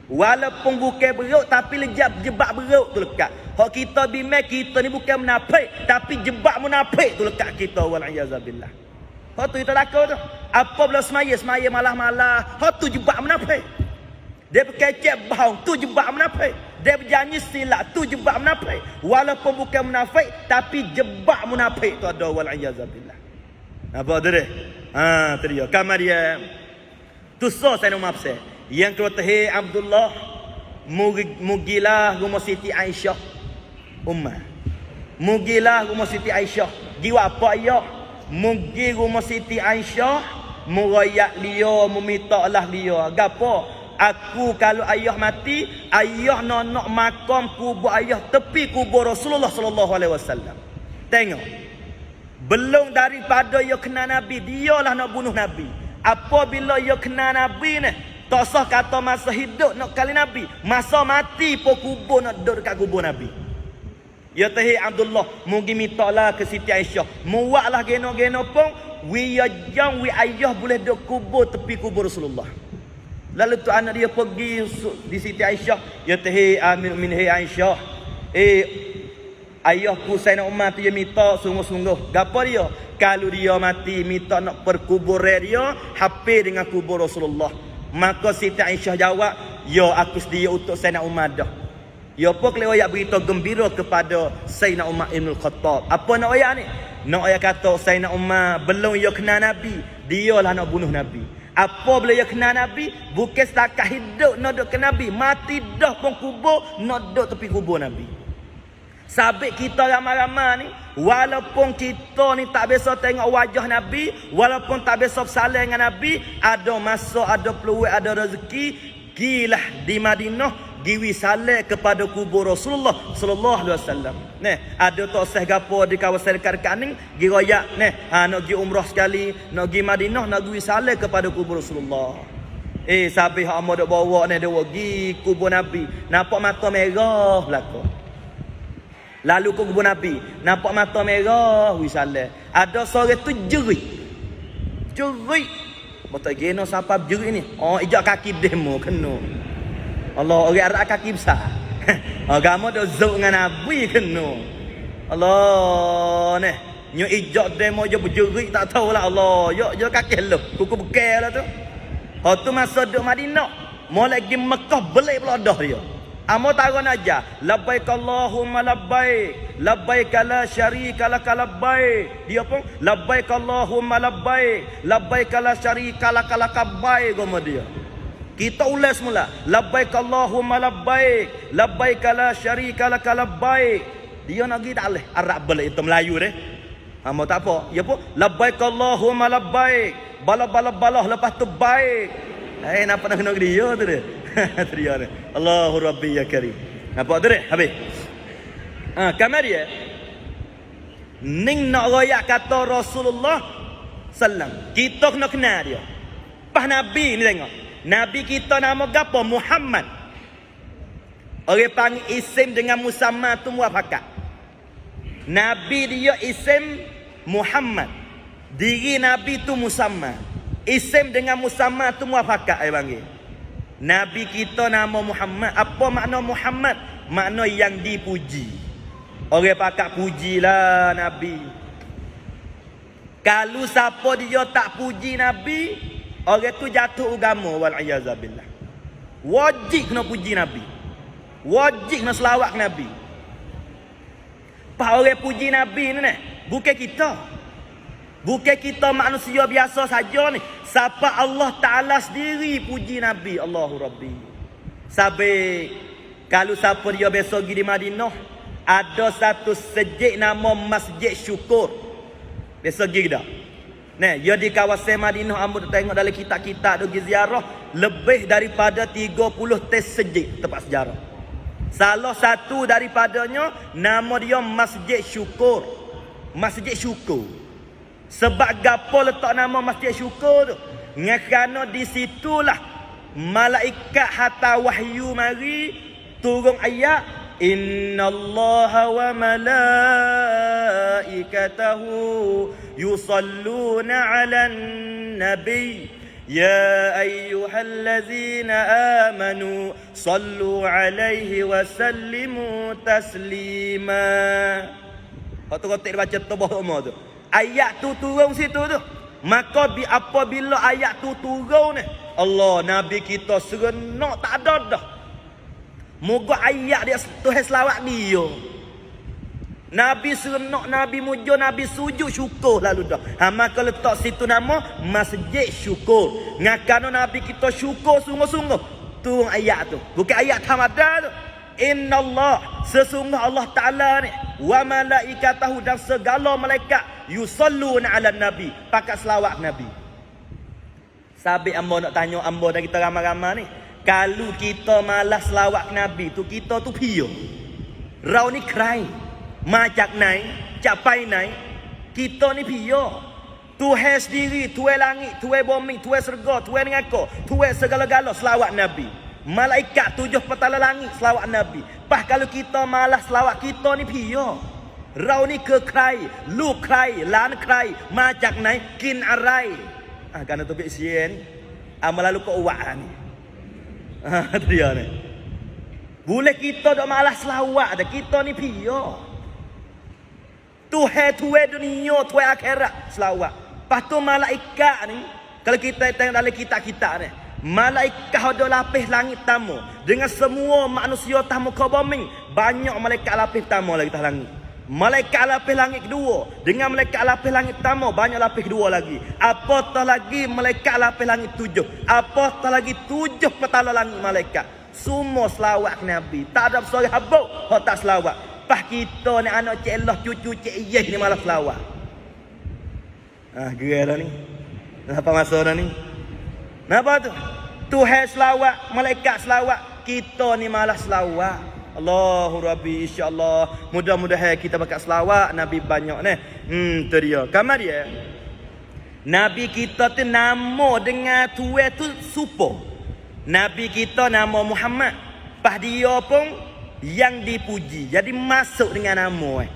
Walaupun bukan beruk tapi lejap jebak beruk tu lekat. Hak kita bimbang kita ni bukan munafik, tapi jebak munafik tu lekat kita, wal iazabillah. Hak tu kita takut tu. Apa bila semaya malah-malah, hak tu jebak munafik. Dia berkecek bohong, tu jebak munafik. Dia berjanji silap, tu jebak munafik. Walaupun bukan munafik, tapi jebak munafik tu ada, wal iazabillah. Apa tu dia? Tu dia. Kamar dia. Tu so saya nak maaf saya. Yang kedua teh Abdullah, mugilah rumah Siti Aisyah Ummah. Mugilah rumah Siti Aisyah. Jiwa apa ayah? Mugi rumah Siti Aisyah, murayak dia, meminta lah dia. Gapo? Aku kalau ayah mati, ayah nak makam kubur ayah tepi kubur Rasulullah sallallahu alaihi wasallam. Tengok. Belum daripada dia kenal Nabi, dialah nak bunuh Nabi. Apabila dia kenal Nabi ni, tak sah kata masa hidup nak kali Nabi, masa mati pun kubur nak duduk dekat kubur Nabi. Ya tahi Abdullah, mugi mintalah ke Siti Aisyah, muaklah geno-geno pun wi yang wi ayah boleh duduk kubur tepi kubur Rasulullah. Lalu tu anak dia pergi di Siti Aisyah, ya tahi amin min hai Aisyah, ayahku Sayyidina Umar tu dia minta sungguh-sungguh. Gapo dia? Kalau dia mati minta nak perkubur dia hampir dengan kubur Rasulullah. Maka Siti Aisyah jawab, "Ya, aku sedia untuk Sayyidina Umar dah." Ya pun kalau ayat berita gembira kepada Sayyidina Umar Ibn Khattab. Apa nak ayat ni? Nak ayat kata Sayyidina Umar belum dia kenal Nabi, dialah nak bunuh Nabi. Apa bila dia kenal Nabi? Bukan setakat hidup nak duduk ke Nabi, mati dah pun kubur nak duduk tepi kubur Nabi. Sabit kita ramai-ramai ni, walaupun kita ni tak biasa tengok wajah Nabi, walaupun tak biasa bersaling dengan Nabi, ada masa, ada peluang, ada rezeki, gilah di Madinah, giwi saling kepada kubur Rasulullah sallallahu alaihi wasallam. Ada tok sah gapo di kawasan dekat ni, gi royak nak gi umrah sekali, nak gi Madinah, nak giwi saling kepada kubur Rasulullah. Sabih hak amak dok bawa ni, dia gi kubur Nabi, nampak mata merah belaka. Lalu ke kubur Nabi, nampak mata merah wisalah. Ada seorang tu jerit. Betul geno siapa jerit ni? Oh, ijak kaki demo kena. Allah, orang Arab kaki besar. Agama dak zuk dengan Nabi kena. Allah ni, nyo ijak demo je berjerit tak tahulah Allah. Yo kaki lu, kuku bekel lah tu. Tu masa duk Madinah, mau lagi Mekah belai pelodah dia. Amo taron aja, labbaik Allahumma labbaik, labbaik la syarika lak labbaik. Dia pun labbaik Allahumma labbaik, labbaik la syarika lak labbaik gomo dia. Kita ulas semula, labbaik Allahumma labbaik, labbaik la syarika lak labbaik. Dia nak gi tak leh Arab balik itu Melayu deh. Amo tak apa, dia pun labbaik Allahumma labbaik, balah lepas tu baik. Nampak nak kena dia tu dia. Teriak ni. Allahu Rabbi ya Karim. Nampak tu dia? Habis. Kamar dia. Ning nak royak kata Rasulullah sallam. Kita kena kenal dia. Pas Nabi ni tengok. Nabi kita nama gapo? Muhammad. Orang panggil isim dengan musamma tu muafakat. Nabi dia isim Muhammad. Diri Nabi tu musamma. Isim dengan musamma tu muafakat ai panggil. Nabi kita nama Muhammad. Apa makna Muhammad? Makna yang dipuji. Orang pakak pujilah Nabi. Kalau siapa dia tak puji Nabi, orang tu jatuh agama wal-iyazabillah. Wajib kena puji Nabi. Wajib kena selawat Nabi. Pak orang puji Nabi ni bukan kita. Bukan kita manusia biasa saja ni. Siapa Allah Ta'ala sendiri puji Nabi. Allahu Rabbi. Sabik. Kalau siapa dia besok pergi di Madinah, ada satu masjid nama Masjid Syukur. Besok pergi tak? Dia di kawasan Madinah. Ambo tengok dalam kitab-kitab pergi ziarah. Lebih daripada 30 masjid tempat sejarah. Salah satu daripadanya nama dia Masjid Syukur. Masjid Syukur. Sebab gapo letak nama Masjid Syukur tu? Kerana di situlah malaikat hatta wahyu mari turun ayat innallaha wa malaikatahu yusalluna 'alan nabiy ya ayyuhallazina amanu sallu 'alaihi wa sallimu taslima. Kotak-kotak baca tebah umur tu. Ayat tu turun situ tu. Maka apabila ayat tu turun ni, Allah Nabi kita serenok tak ada dah. Moga ayat dia Tuhan selawat dia. Nabi serenok, Nabi muja, Nabi sujud syukur lalu dah. Maka letak situ nama Masjid Syukur. Ngakano Nabi kita syukur sungguh-sungguh. Turun ayat tu. Bukan ayat tamada tu. Innallah, sesungguh Allah Ta'ala ni, wa malaikatahu, dan segala malaikat, yusalluna 'alan nabi, pakat selawat Nabi. Sabik ambo nak tanya ambo dan kita ramai-ramai ni, kalau kita malas selawat Nabi tu, kita tu pio. Rau ni cry. Macak naik, capai naik. Kita ni pio. Tuhan sendiri, Tuhan langit, Tuhan bumi, Tuhan surga, Tuhan neraka, Tuhan segala-gala selawat Nabi. Malaikat 7 petala langit selawat Nabi. Pas kalau kita malas selawat, kita ni pio. Rau ni ke cry, lu cry, lan cry, macak naik, kin arai. Kerana topik sien, amal lalu kau uak ni. Dia ni. Boleh kita dok malas selawat dah. Kita ni pia. Tuhan dunia, Tuhan akhirat selawat. Lepas tu malaikat ni, kalau kita tengok dalam kitab-kitab ni, malaikat ada lapis langit tamu. Dengan semua manusia tamu muka bumi, banyak malaikat lapis tamu lagi atas langit. Malaikat lapis langit kedua, dengan malaikat lapis langit pertama, banyak lapis kedua lagi. Apatah lagi malaikat lapis langit 7. Apatah lagi 7 petala langit malaikat. Semua selawat ke Nabi. Tak ada seorang habuk hok tak selawat. Pas kita ni anak Cik Allah, cucu Cik Iyah ni malah selawat. Gerai dah ni. Apa masa dah ni? Kenapa tu? Tuhan selawat, malaikat selawat, kita ni malah selawat. Allahu Rabbi, insyaAllah. Mudah-mudahan kita bakal selawat Nabi banyak ni. Tu dia. Kamar dia. Nabi kita tu nama dengan Tuhan tu supo. Nabi kita nama Muhammad. Pas dia pun yang dipuji. Jadi masuk dengan nama.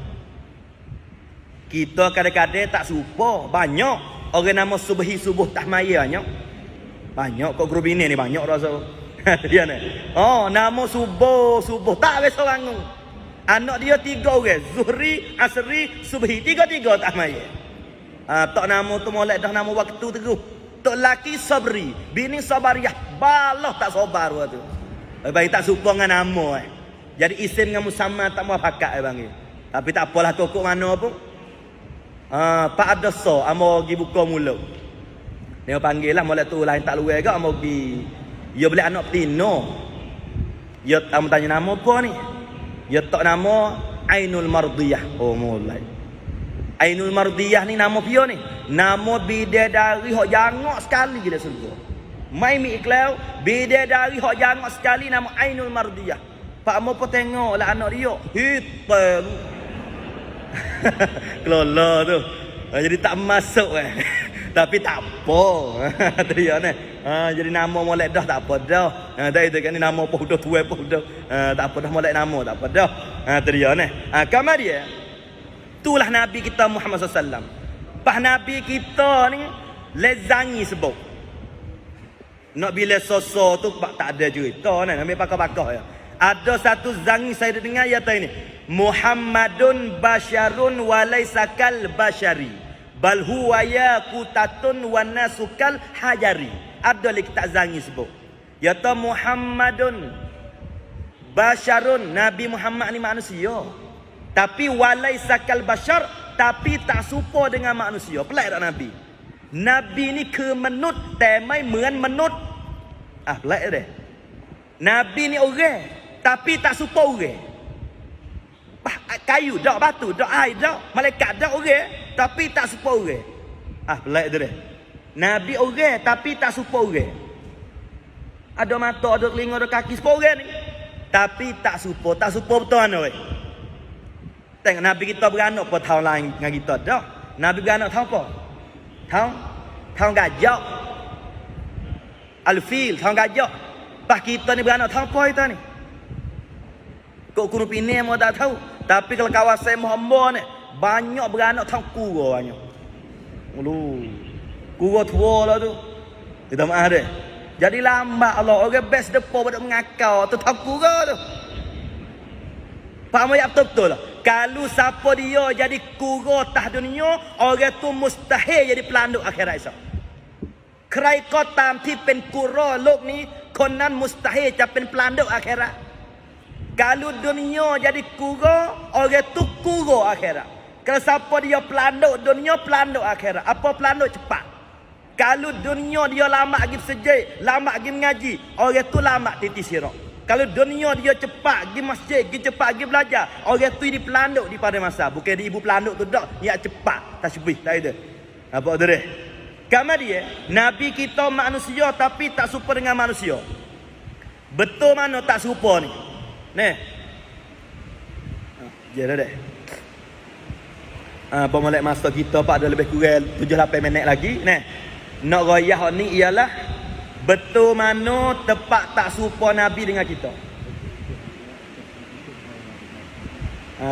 Kita kadang-kadang tak supo. Banyak. Orang nama Subhi Subuh Tahmaya banyak. Banyak kok grup ini ni banyak rasa. Dia ni. Oh, nama subuh. Tak ada seorang. Anak dia 3 orang. Zuhri, Asri, Subhi. 3-3 tak main. Tak nama tu molek dah nama waktu teguh. Tok laki Sabri. Bini Sabariyah. Balah tak sabar tu. Baik tak suka dengan nama. Jadi isim dengan musamma tak mau pakai bang. Tapi tak apalah tokok mana pun. Pak ada so. Amo pergi buka mulut. Dia panggil lah molek tu lain tak luar ke. Amo pergi. Ya boleh anak petino. Ya kamu tanya nama apa ni? Ya tak nama Ainul Mardiyah. Oh mulai. Ainul Mardiyah ni nama pia ni. Nama bidadari hok jangok sekali dia surga. Mai mi iklau bidadari hok jangok sekali nama Ainul Mardiyah. Pak mo pun tengok lah anak dia. Hitam. Kelola tu. Jadi tak masuk Tapi tak apa. Dia ni. Jadi nama molek dah tak apa dah. Dah itu kan ni nama apa dah tua apa dah. Tak apa dah molek nama tak apa dah. Dia ni. Kamar dia. Itulah Nabi kita Muhammad SAW. Pas Nabi kita ni lezangi sebab. Nak bila sosok tu tak ada cerita ni. Ambil pakar-pakar ya. Ada satu zangi saya dengar ya tahu ni. Muhammadun basyarun walaisakal basyari. Bal huwa yaqutatun wa nasukal hajari. Ada lagi tak zangi sebut. Ya ta Muhammadun basyarun, Nabi Muhammad ni manusia. Tapi walaisakal basyar, tapi tak serupa dengan manusia. Pelik tak Nabi? Nabi ni ke menut, temai meun menut. Pelik dah. Nabi ni orang, tapi tak serupa orang. Kayu dak, batu dak, air dak, malaikat dak orang, tapi tak serupa orang. Pelik tu dah. Nabi orang tapi tak serupa orang. Ada mata, ada telinga, ada kaki serupa orang ni. Tapi tak serupa betul mana weh. Tengok Nabi kita beranak apa tahun lain dengan kita dah. Nabi beranak tahun apa? Tahun gajah. Al-Fil, tahun gajah. Pas kita ni beranak tahun apa kita ni? Kok kuno pini mau tak tahu. Tapi kalau kawasan Muhammad ni banyak beranak tahun kura banyak. Kura tua lah tu. Kita maaf deh. Jadi lambat Allah. Orang best depa pada mengakau. Tu tahun kura tu. Faham ya betul-betul lah. Kalau siapa dia jadi kura tah dunia, orang tu mustahil jadi pelanduk akhirat esok. ใครก็ตามที่เป็นกุรอโลกนี้คนนั้นมุสตาฮิลจะเป็นpelanduk akhirat. Kalau dunia jadi kura, orang tu kura akhirat. Kalau siapa dia pelanduk dunia, pelanduk akhirat. Apa pelanduk cepat? Kalau dunia dia lama pergi sejid, lama pergi mengaji, orang tu lama titi sirak. Kalau dunia dia cepat pergi masjid, cepat pergi belajar, orang tu di pelanduk di pada masa. Bukan di ibu pelanduk tu dak, dia cepat. Tasbih tak ada. Apa tu dia? Kamar dia, Nabi kita manusia tapi tak serupa dengan manusia. Betul mana tak serupa ni? Ni. Jadi dah. Pemolek masa kita pak ada lebih kurang 7-8 minit lagi. Ni. Nak rayah ni ialah betul mana tepat tak serupa Nabi dengan kita.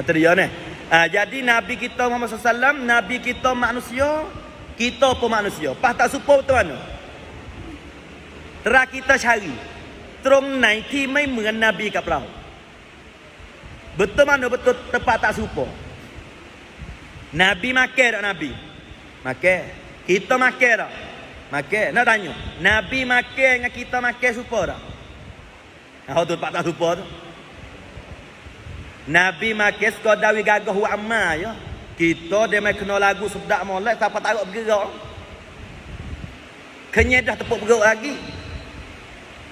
Tu dia ni. Jadi Nabi kita Muhammad SAW, Nabi kita manusia, kita pun manusia. Pas tak serupa betul mana? Terus kita cari. Trong nàyที่ไม่เหมือนนบีกับเรา Betul mana betul tepat tak serupa. Nabi makan tak Nabi? Makan. Kita makan tak? Makan. Nak tanya. Nabi makan dengan kita makan serupa tak? Nah, tu tepat tak serupa tu. Nabi makan sekadar gagah wa amal ya. Kita dia mai kena lagu sedap molek siapa tahu bergerak. Kenyai dah tepuk perut lagi.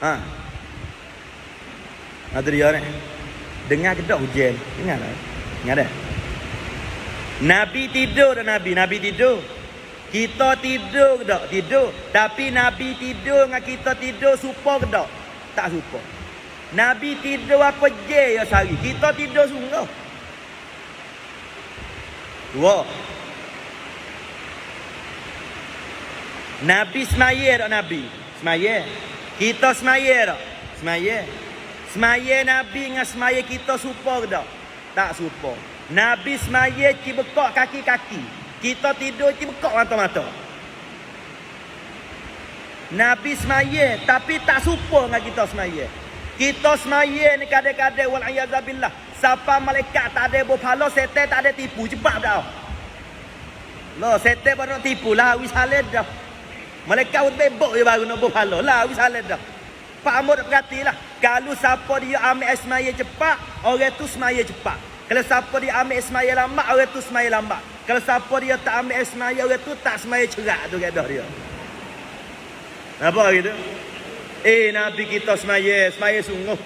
Ha. Ada dia ni. Dengar ke tak hujan? Dengar tak? Dengar dah. Nabi tidur dah Nabi. Nabi tidur. Kita tidur ke tak? Tidur. Tapi Nabi tidur dengan kita tidur serupa ke tak? Tak serupa. Nabi tidur apa je ya sehari. Kita tidur sungguh. Dua. Nabi semaya tak Nabi? Semaya. Kita semaya tak? Semaya. Semaya Nabi dengan semaya kita serupa ke tak? Tak serupa. Nabi semaya cibekak kaki-kaki. Kita tidur cibekak mata-mata. Nabi semaya tapi tak serupa dengan kita semaya. Kita semaya ni kadang-kadang wal'ayazabillah. Siapa malaikat tak ada berpahala, setan tak ada tipu. Cepat dah. Loh, setan baru nak tipu lah. Wis halal dah. Malaikat bebok je baru nak berpahala lah. Wis halal dah. Pak Amor tak perhatilah. Kalau siapa dia ambil semaya cepat, orang tu semaya cepat. Kalau siapa dia ambil semaya lambat, orang tu semaya lambat. Kalau siapa dia tak ambil semaya, orang tu tak semaya cerak tu kaedah dia. Apa gitu? Nabi kita semaya sungguh.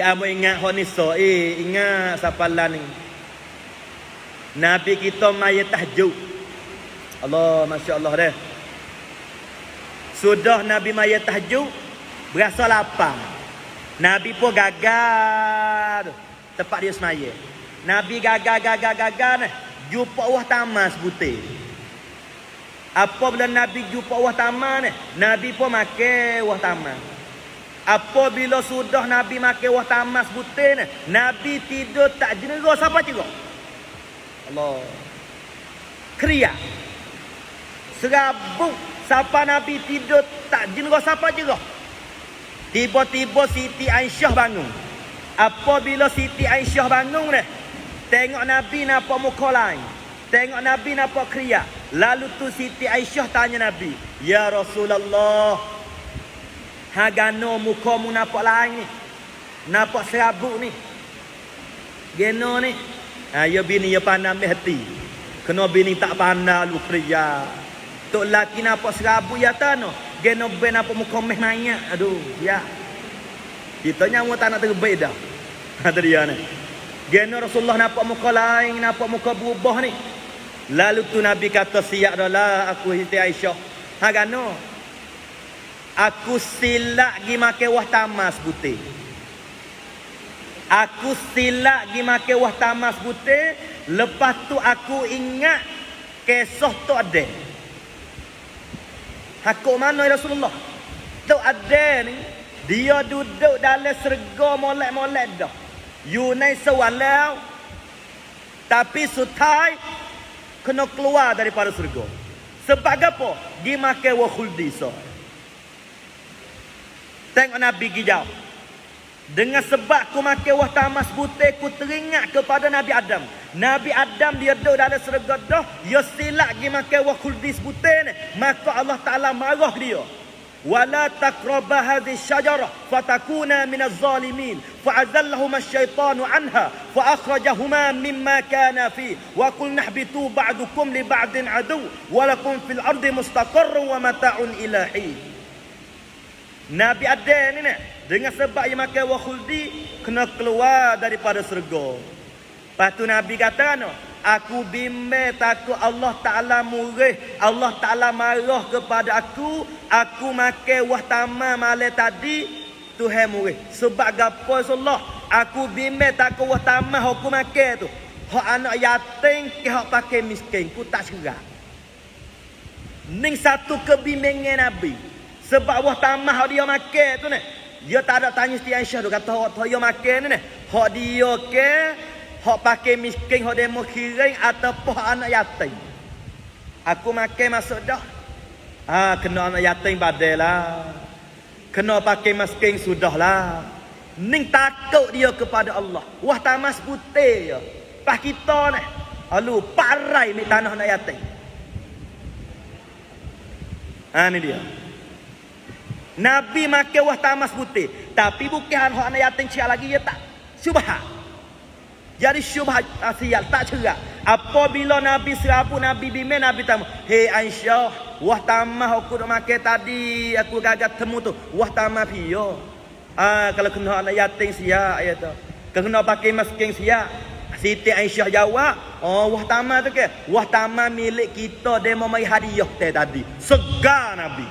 Amo ingat Honisa, ingat sapalan ni. Nabi kita maya tahajud. Allah, masya-Allah dah. Sudah Nabi maya tahajud, berasa lapar. Nabi pun gagal tempat dia semaya. Nabi gagal ni. Jumpa wah tamas putih. Apa bila Nabi jumpa wah tamas ni? Nabi pun makan wah tamas. Apabila sudah Nabi makan wah tamas putih ni, Nabi tidur tak jenera siapa cerah. Allah. Kriak. Serabut. Siapa Nabi tidur tak jenera siapa cerah. Tiba-tiba Siti Aisyah bangun. Apabila Siti Aisyah bangun ni, tengok Nabi nampak muka lain. Tengok Nabi nampak kriak. Lalu tu Siti Aisyah tanya Nabi, "Ya Rasulullah, hagano mukamu nampak lain ni. Nampak serabut ni. Geno ni." Ya bini ya pandang hati. Kena bini tak pandang lu kriak. Tok laki nampak serabut ya tano. Geno ben nampak muka meh banyak. Aduh, ya. Kita nyawa tak nak terbaik dah. Kata dia ni. Geno Rasulullah nampak muka lain, nampak muka berubah ni. Lalu tu Nabi kata, "Siap dah lah aku Siti Aisyah. Hagano. Aku silak gi makan wah tamas putih. Aku silak gi makan wah tamas putih. Lepas tu aku ingat kisah tu ada. Hakuk mana ya Rasulullah? Tu ada ni. Dia duduk dalam serga molek-molek dah. Yunai sewalau. Tapi sutai kena keluar daripada serga. Sebab apa? Dia makan wah khuldi so. Tengok Nabi gijau. Dengan sebab ku makan wah tamas putih, ku teringat kepada Nabi Adam. Nabi Adam dia duduk dalam serga dah. Dia silap pergi makan wah khuldi putih ni. Maka Allah Ta'ala marah dia. Wala taqraba hadhihi syajarah fatakuna minaz zalimin fa'azallahuma asyaitanu anha fa'akhrajahuma mimma kana fi wa qul nahbitu ba'dukum li ba'din adu wa lakum fil ardi mustaqarrun wa mata'un ilahi. Nabi Adam ni dengan sebab dia makan wah khuldi kena keluar daripada syurga. Lepas tu Nabi kata no, aku bimbang takut Allah Ta'ala murih, Allah Ta'ala marah kepada aku makan wah tamar malam tadi, Tuhan murih. Sebab gapo Allah, aku bimbang takut wah tamar aku makan tu. Hak anak yatim ke hak pakai miskin, ku tak cerah. Ning satu kebimbangan Nabi. Sebab wah tamar hak dia makan tu ni, dia tak ada tanya Siti Aisyah tu, kata hak dia makan ni, hak dia ke hak pakai miskin, hak demo kiring ataupun anak yatim. Aku makan masuk dah. Kena anak yatim badai lah. Kena pakai miskin sudahlah. Ning takut dia kepada Allah. Wah tamas putih ya. Pas kita ni. Alu parai mi tanah nak yatim. Ni dia. Nabi makan wah tamas putih. Tapi bukan hak anak yatim siap lagi dia tak. Syubhat. Jadi syubhat sial tak cerak. Apabila Nabi serabu, Nabi bimbing, Nabi tamu. Hei Aisyah, wah tamah aku nak makan tadi. Aku gagal temu tu. Wah tamah pio. Kalau kena anak yatim siap ayat tu. Kena pakai miskin siap. Siti Aisyah jawab, wah tamah tu ke? Wah tamah milik kita, dia mau mai hadiah tadi. Segar Nabi.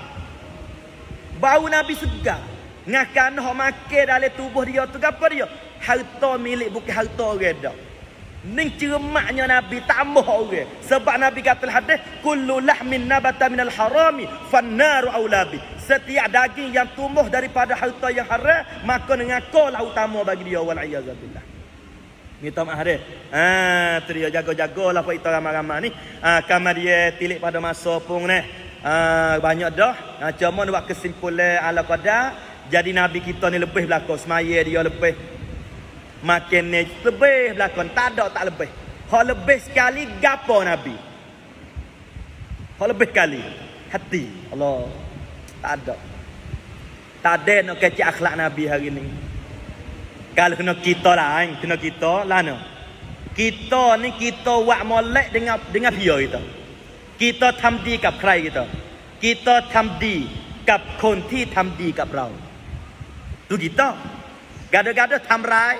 Bau Nabi segar. Ngakan hok makan dalam tubuh dia tu apa dia? Harta milik bukan harta orang dah. Ning cermaknya Nabi tambah orang. Sebab Nabi kata hadis, kullu lahmin nabata minal harami fannaru aulabi. Setiap daging yang tumbuh daripada harta yang haram, maka nengakolah utama bagi dia wal iyazabillah. Minta maaf dia. Tu dia jaga-jagalah pak kita ramai-ramai ni. Kamar dia tilik pada masa pun ni. Banyak dah. Cuma nak buat kesimpulan ala qadar. Jadi Nabi kita ni lebih belakang. Semaya dia lebih. Makin ni lebih belakang. Tak ada tak lebih. Hak lebih sekali gapo Nabi. Hak lebih sekali. Hati. Allah. Tak ada. Tak ada nak kecik akhlak Nabi hari ni. Kalau kena kita lain, kena kita lana. Kita ni kita buat molek dengan dia kita. Kita ทำดีกับใคร kita. Kita ทำดีกับคนที่ ทำดีกับเรา Tu kita. Gada-gada ทำร้าย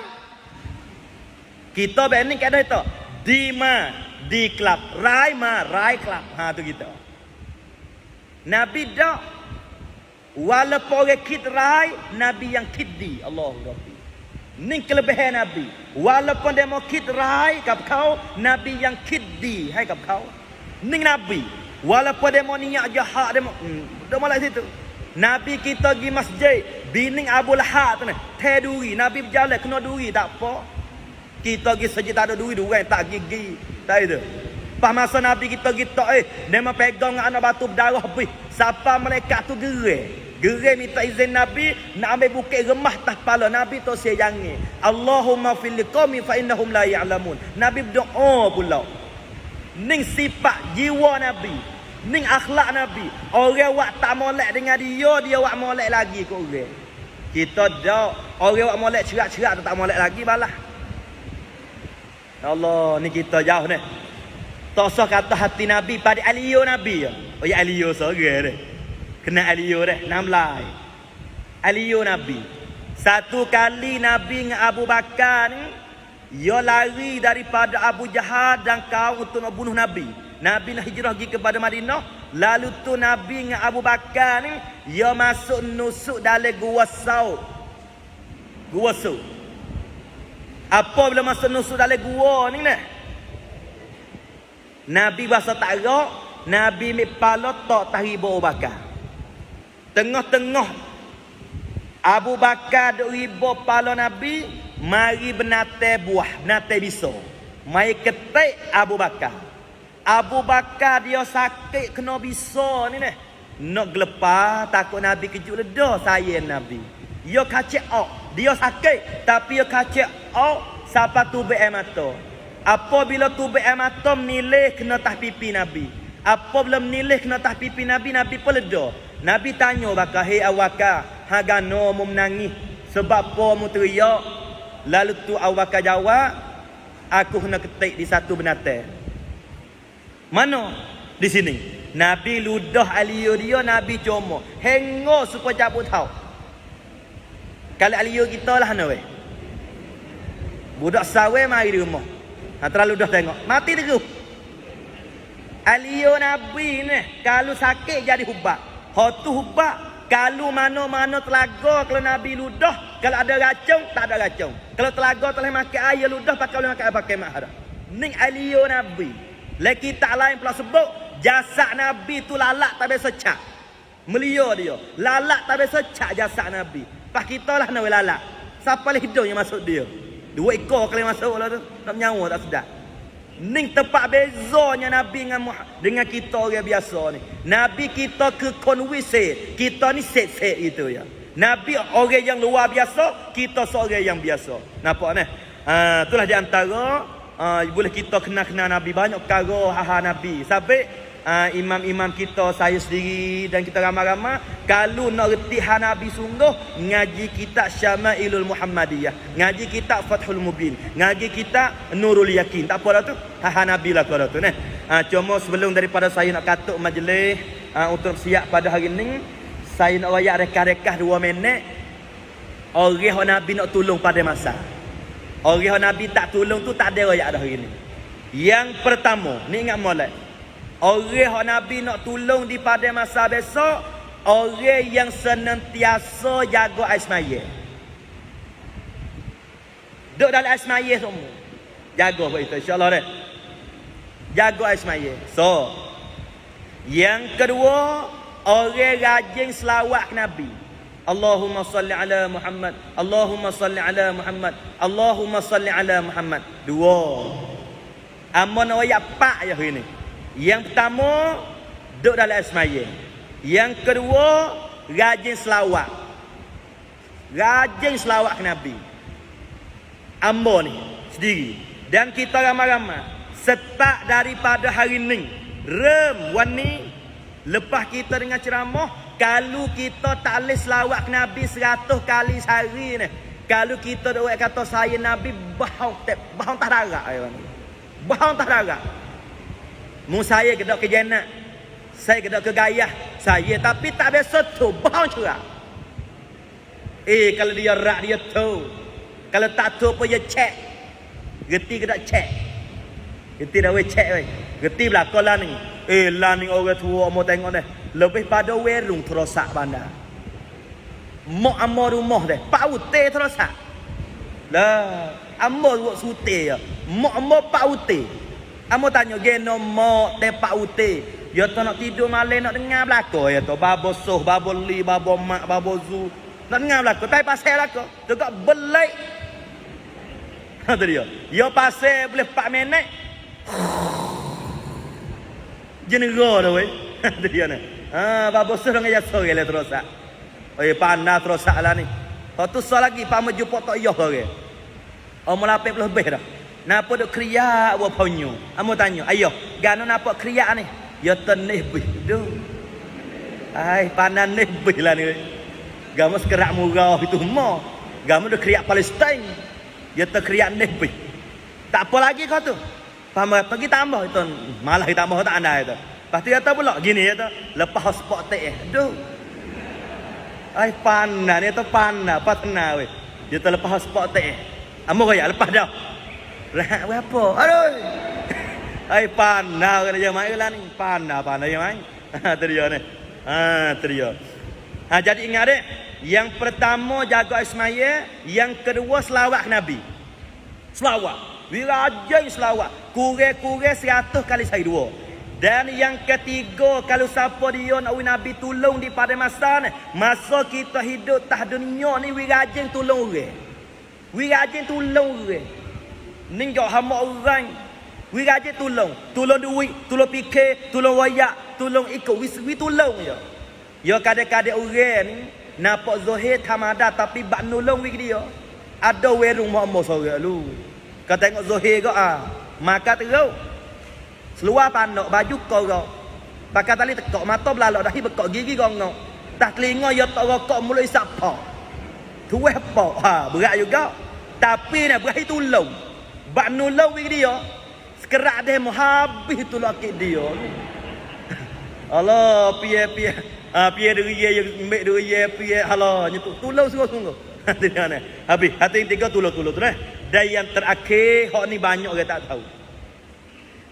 Kita bening kada itu. Di ma, di kelab, rai ma, rai kelab. Tu kita. Nabi dak. Walaupun orang kit rai, Nabi yang kit di. Allahu Rabbi. Ni kelebihan Nabi. Walaupun dia mau kit raiกับเขา Nabi yang kit di ให้กับเขา Ni Nabi. Walaupun dia mau niat jahat, dia mau lah situ. Nabi kita pergi masjid, bining Abu Lahab tu ni, teh duri, Nabi berjalan kena duri tak apa. Kita pergi masjid tak ada duri, tak gigi. Tak itu. Pas masa Nabi kita dia mau pegang anak batu berdarah habis. Siapa mereka tu gerai minta izin Nabi nak ambil bukit remah atas kepala Nabi tu saya jangan. Allahumma fil liqami fa innahum la ya'lamun. Nabi berdoa pula. Ning sifat jiwa Nabi, ning akhlak Nabi. Orang wak tak molek dengan dia wak molek lagi ke orang. Kita dak orang wak molek cerak-cerak tu tak molek lagi balah. Allah ni kita jauh ni. Tak usah kata hati Nabi pada Aliyo Nabi. Oh ya Aliyo seorang dia. Kena Aliyo dah, namlai. Aliyo Nabi. Satu kali Nabi dengan Abu Bakar ni, ia lari daripada Abu Jahal dan kaum untuk nak bunuh Nabi. Nabi nak hijrah pergi kepada Madinah. Lalu tu Nabi dengan Abu Bakar ni, ia masuk nusuk dalam gua Saud. Gua Saud. Apa bila masuk nusuk dalam gua ni nah? Nabi bahasa tak gerak, Nabi mipala tak tahibu Abu Bakar. Tengah-tengah Abu Bakar duk riba pala Nabi, mari benate buah, benate biso. Mai ketik Abu Bakar. Abu Bakar dia sakit kena biso ni nah. Nak gelepar takut Nabi kejut ledah saya Nabi. Dia kacik ok, dia sakit tapi dia kacik ok siapa tubik air mata. Apabila tubik air mata menilih kena tah pipi Nabi. Apabila menilih kena tah pipi Nabi, Nabi pun ledah. Nabi tanya bakal, hei awaka, hagano mu menangis sebab apa mu teriak? Lalu tu awaka jawab, aku kena ketik di satu binatang. Mana? Di sini. Nabi ludah Aliyo dia, Nabi cuma hengok supaya cabut tahu. Kalau Aliyo kita lah na weh. Budak sawe mari di rumah. Terlalu dah tengok, mati terus. Aliyo Nabi ni kalau sakit jadi hubak. Hak tu hubak. Kalau mana-mana telaga, kalau Nabi ludah, kalau ada racun, tak ada racun. Kalau telaga telah makan air ludah, boleh makan air pakai mahara. Ni Aliyo Nabi. Lagi tak lain pula sebut, jasad Nabi tu lalak tak biasa cak. Melia dia. Lalak tak biasa cak jasad Nabi. Pas kita lah nak lalak. Siapa lah hidung yang masuk dia? 2 ekor kali masuk lah tu. Tak nyawa tak sedap. Ning tempat bezanya Nabi dengan kita orang biasa ni. Nabi kita ke konwisi, kita ni set-set gitu ya. Nabi orang yang luar biasa, kita seorang yang biasa. Nampak ni? Itulah di antara boleh kita kenal Nabi banyak perkara Nabi. Sampai imam-imam kita, saya sendiri dan kita ramai-ramai, kalau nak reti Nabi sungguh, ngaji kitab Syama'ilul Muhammadiyah, ngaji kitab Fathul Mubin, ngaji kitab Nurul Yakin. Tak apa dah tu, Nabi lah kau dah tu ni. Cuma sebelum daripada saya nak katuk majlis untuk siap pada hari ni, saya nak wayak rekah-rekah 2 minit. Orang Nabi nak tolong pada masa. Orang Nabi tak tolong tu tak ada wayak dah hari ni. Yang pertama, ni ingat molek. Orang Nabi nak tolong di pada masa besok, orang yang senantiasa jaga ais maya. Duduk dalam ais maya semua. Jaga buat itu insya-Allah deh. Jaga ais maya. So, yang kedua, orang rajin selawat ke Nabi. Allahumma salli ala Muhammad, Allahumma salli ala Muhammad, Allahumma salli ala Muhammad. 2. Amun ayat 4 ya hari ni. Yang pertama, duduk dalam asmaya. Yang kedua, rajin selawat. Rajin selawat ke Nabi. Ambo ni sendiri dan kita ramai-ramai start daripada hari ni. Wani lepas kita dengan ceramah, kalau kita tak boleh selawat ke Nabi 100 kali sehari ni, kalau kita dak kata saya Nabi bahang tak darah ayam. Bahang tak darah. Mu saya gedak ke jannah, saya gedak ke gayah saya, tapi tak biasa tu bahang curah. Kalau dia rak dia tu, kalau tak tu pun dia cek. Reti gedak cek. Reti dah cek weh. Reti belakang lah ni. Lah ni orang tua mau tengok deh. Lebih pada werung terosak bandar. Mak amor rumah deh. Pak ute terosak. Lah, amor buat sute ya. Mak amor pak ute. Amor tanya geno mak te pak ute. Ya tu nak tidur malam nak dengar belaka ya tu. Babo soh, babo li, babo mak, babo zu. Nak dengar belaka. Tapi pasal belaka. Tu kak belai. Ha tu dia. Ya pasal boleh 4 minit. Jenera dah weh. Tu dia ni. Babo soh dengan jasa gele terosak. Panas terosak lah ni. Kalau tu soal lagi pama jumpa tak yah orang. Umur 80 lebih dah. Napa duk kriak buat ponyo? Amo tanya, "Ayo, gano napa kriak ni?" Ya tenih bih. Duh. Panas nih bih lah ni. Gamu sekerak murah itu mo. Gamu duk kriak Palestin. Ya terkriak nih bih. Tak apa lagi kau tu. Pama pergi tambah itu. Malah kita tambah tak andai itu. Pasti kata pula gini ya tu. Lepas spot teh. Duh. Panas ni tu panas, patna weh. Dia terlepas spot teh. Amo kaya lepas dah. Lah apa? Aduh. Panas kena je mai lah ni. Panas je mai. Tu dia ni. Tu dia. Jadi ingat dek, yang pertama jaga ismaya, yang kedua selawat Nabi. Selawat. Wirajai selawat. Kurang-kurang 100 kali sehari 2. Dan yang ketiga, kalau siapa dia nak Nabi tolong di pada masa ni, masa kita hidup tah dunia ni, wirajin tolong orang. Wirajin tolong orang. Ni jauh hamba orang. Wirajin tolong. Tolong duit, tolong fikir, tolong wayak, tolong ikut. Wi tolong je. Ya kadang-kadang orang ni nampak zahir tamada tapi bak nolong wik dia. Ada werung mak-mak sorang lu. Kau tengok zahir ke maka teruk. Seluar pandok baju korok. Pakai tali tekok mata belalak dahi bekok gigi gongok. Dah telinga ya tak rokok mulut isap pak. Tueh pak. Berat juga. Tapi nak berahi tolong. Bak nolong wik dia. Sekerak dia mau habis tu laki dia. Allah pie diri yang ambil diri pie halah nyetuk tolong sungguh-sungguh. Tu dia ni. Habis hati tiga tolong tu dah. Dan yang terakhir hak ni banyak orang tak tahu.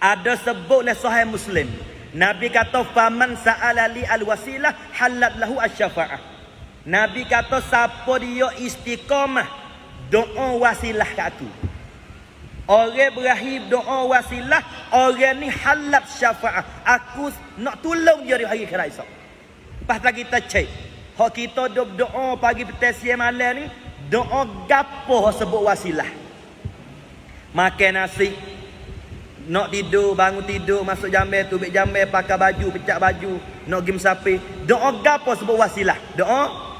Ada sebut oleh Sahih Muslim. Nabi kata faman sa'ala li al-wasilah halat lahu asy-syafa'ah. Nabi kata siapa dia istiqamah doa wasilah kat aku. Orang berakhir doa wasilah, orang ni halat syafaat. Aku nak tolong dia di hari akhirat esok. Lepas kita cek. Hak kita doa pagi petang siang malam ni, doa gapo sebut wasilah. Makan nasi, nak tidur, bangun tidur, masuk jambe, tubik jambe, pakai baju, pecah baju, nak pergi mesapi. Doa gapo sebut wasilah? Doa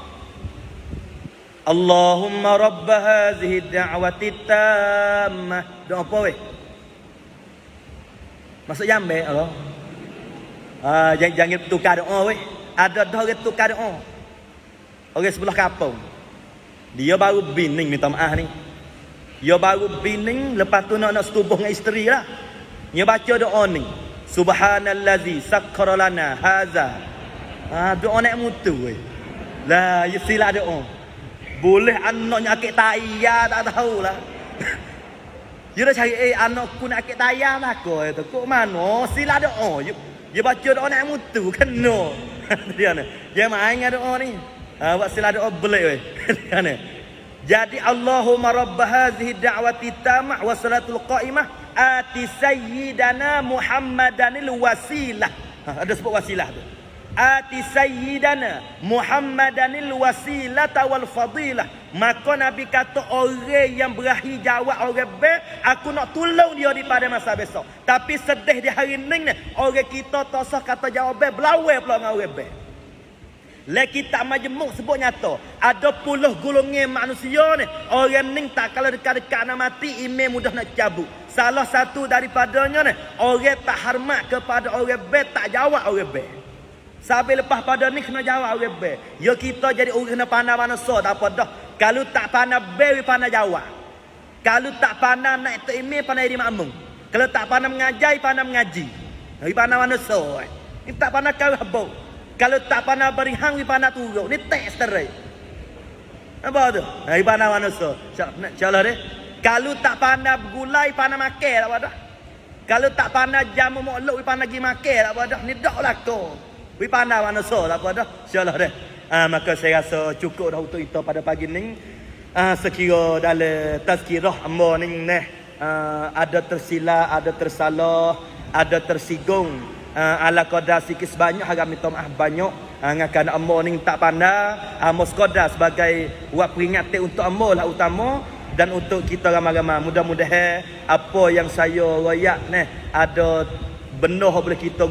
Allahumma rabb hadhihi da'wati tammah. Doa apa weh? Masuk jambe Allah. Jangan tukar doa weh. Ada dah orang tukar doa. Orang sebelah kampung. Dia baru bining minta maaf ni. Dia baru bining lepas tu nak setubuh dengan isteri lah. Dia baca doa ni. Subhanallazi sakkara lana haza. Doa nak mutu weh. Lah, ya sila doa. Boleh anaknya akik tayar tak tahulah. Dia dah cari anakku nak akik tayar lah kau itu. Kok mana? Sila doa. Dia baca doa nak mutu kena. Dia ni. Dia main dengan doa ni. Buat sila doa boleh weh. Dia ni. Jadi Allahumma rabb hadhihi da'wati tammah wa salatul qa'imah ati sayyidana Muhammadanil wasilah. Ada sebut wasilah tu. Ati sayyidana Muhammadanil wasilata wal fadilah. Maka Nabi kata orang yang berakhir jawab orang baik, aku nak tolong dia pada masa besok. Tapi sedih di hari ni orang kita tak sah kata jawab baik, belawai pula dengan orang baik. Le kitab majmuk sebut nyata ada puluh golongan manusia ni, orang ni tak kalau dekat-dekat nak mati email mudah nak cabut. Salah satu daripadanya ni orang tak hormat kepada orang baik, tak jawab orang baik. Sampai lepas pada ni kena jawab orang baik. Ya kita jadi orang kena pandai manusia tak apa dah. Kalau tak pandai baik, pandai jawab. Kalau tak pandai nak itu email, pandai di makmum. Kalau tak pandai mengajar, pandai mengaji. Ini pandai manusia. Ini tak pandai kau habuk. Kalau tak pandai beri hang, pandai turuk. Ini teks terai. Apa tu? Ini pandai manusia. Insya-Allah deh. Kalau tak pandai bergulai, pandai makan tak apa dah. Kalau tak pandai jamu makluk, pandai pergi makan tak apa dah. Ini dak lah kau. Wi pandai manusia tak apa dah. Insya-Allah deh. Maka saya rasa cukup dah untuk kita pada pagi ni. Sekira dalam tazkirah hamba ni ada tersilap, ada tersalah, ada tersinggung. Ala qadar sikit sebanyak harap minta maaf banyak. Ngakan hamba ni tak pandai. Hamba sekadar sebagai buat peringatan untuk hamba lah utama. Dan untuk kita ramai-ramai. Mudah-mudahan apa yang saya royak ni ada benar boleh kita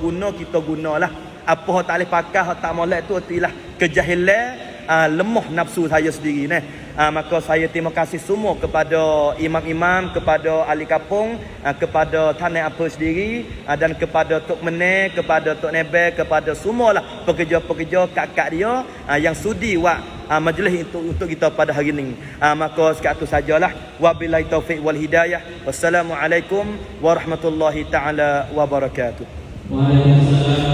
gunalah. Apa tak boleh pakai, tak molek tu ialah kejahilan, lemah nafsu saya sendiri ni. Maka saya terima kasih semua kepada imam-imam, kepada ahli kampung, kepada tanah apa sendiri, dan kepada Tok Meneh, kepada Tok Nebel, kepada semualah pekerja-pekerja kak-kak dia yang sudi buat majlis untuk kita pada hari ini. Maka sekat itu sajalah. Wabillahi taufiq wal hidayah. Wassalamualaikum warahmatullahi taala wabarakatuh. Waalaikumsalam.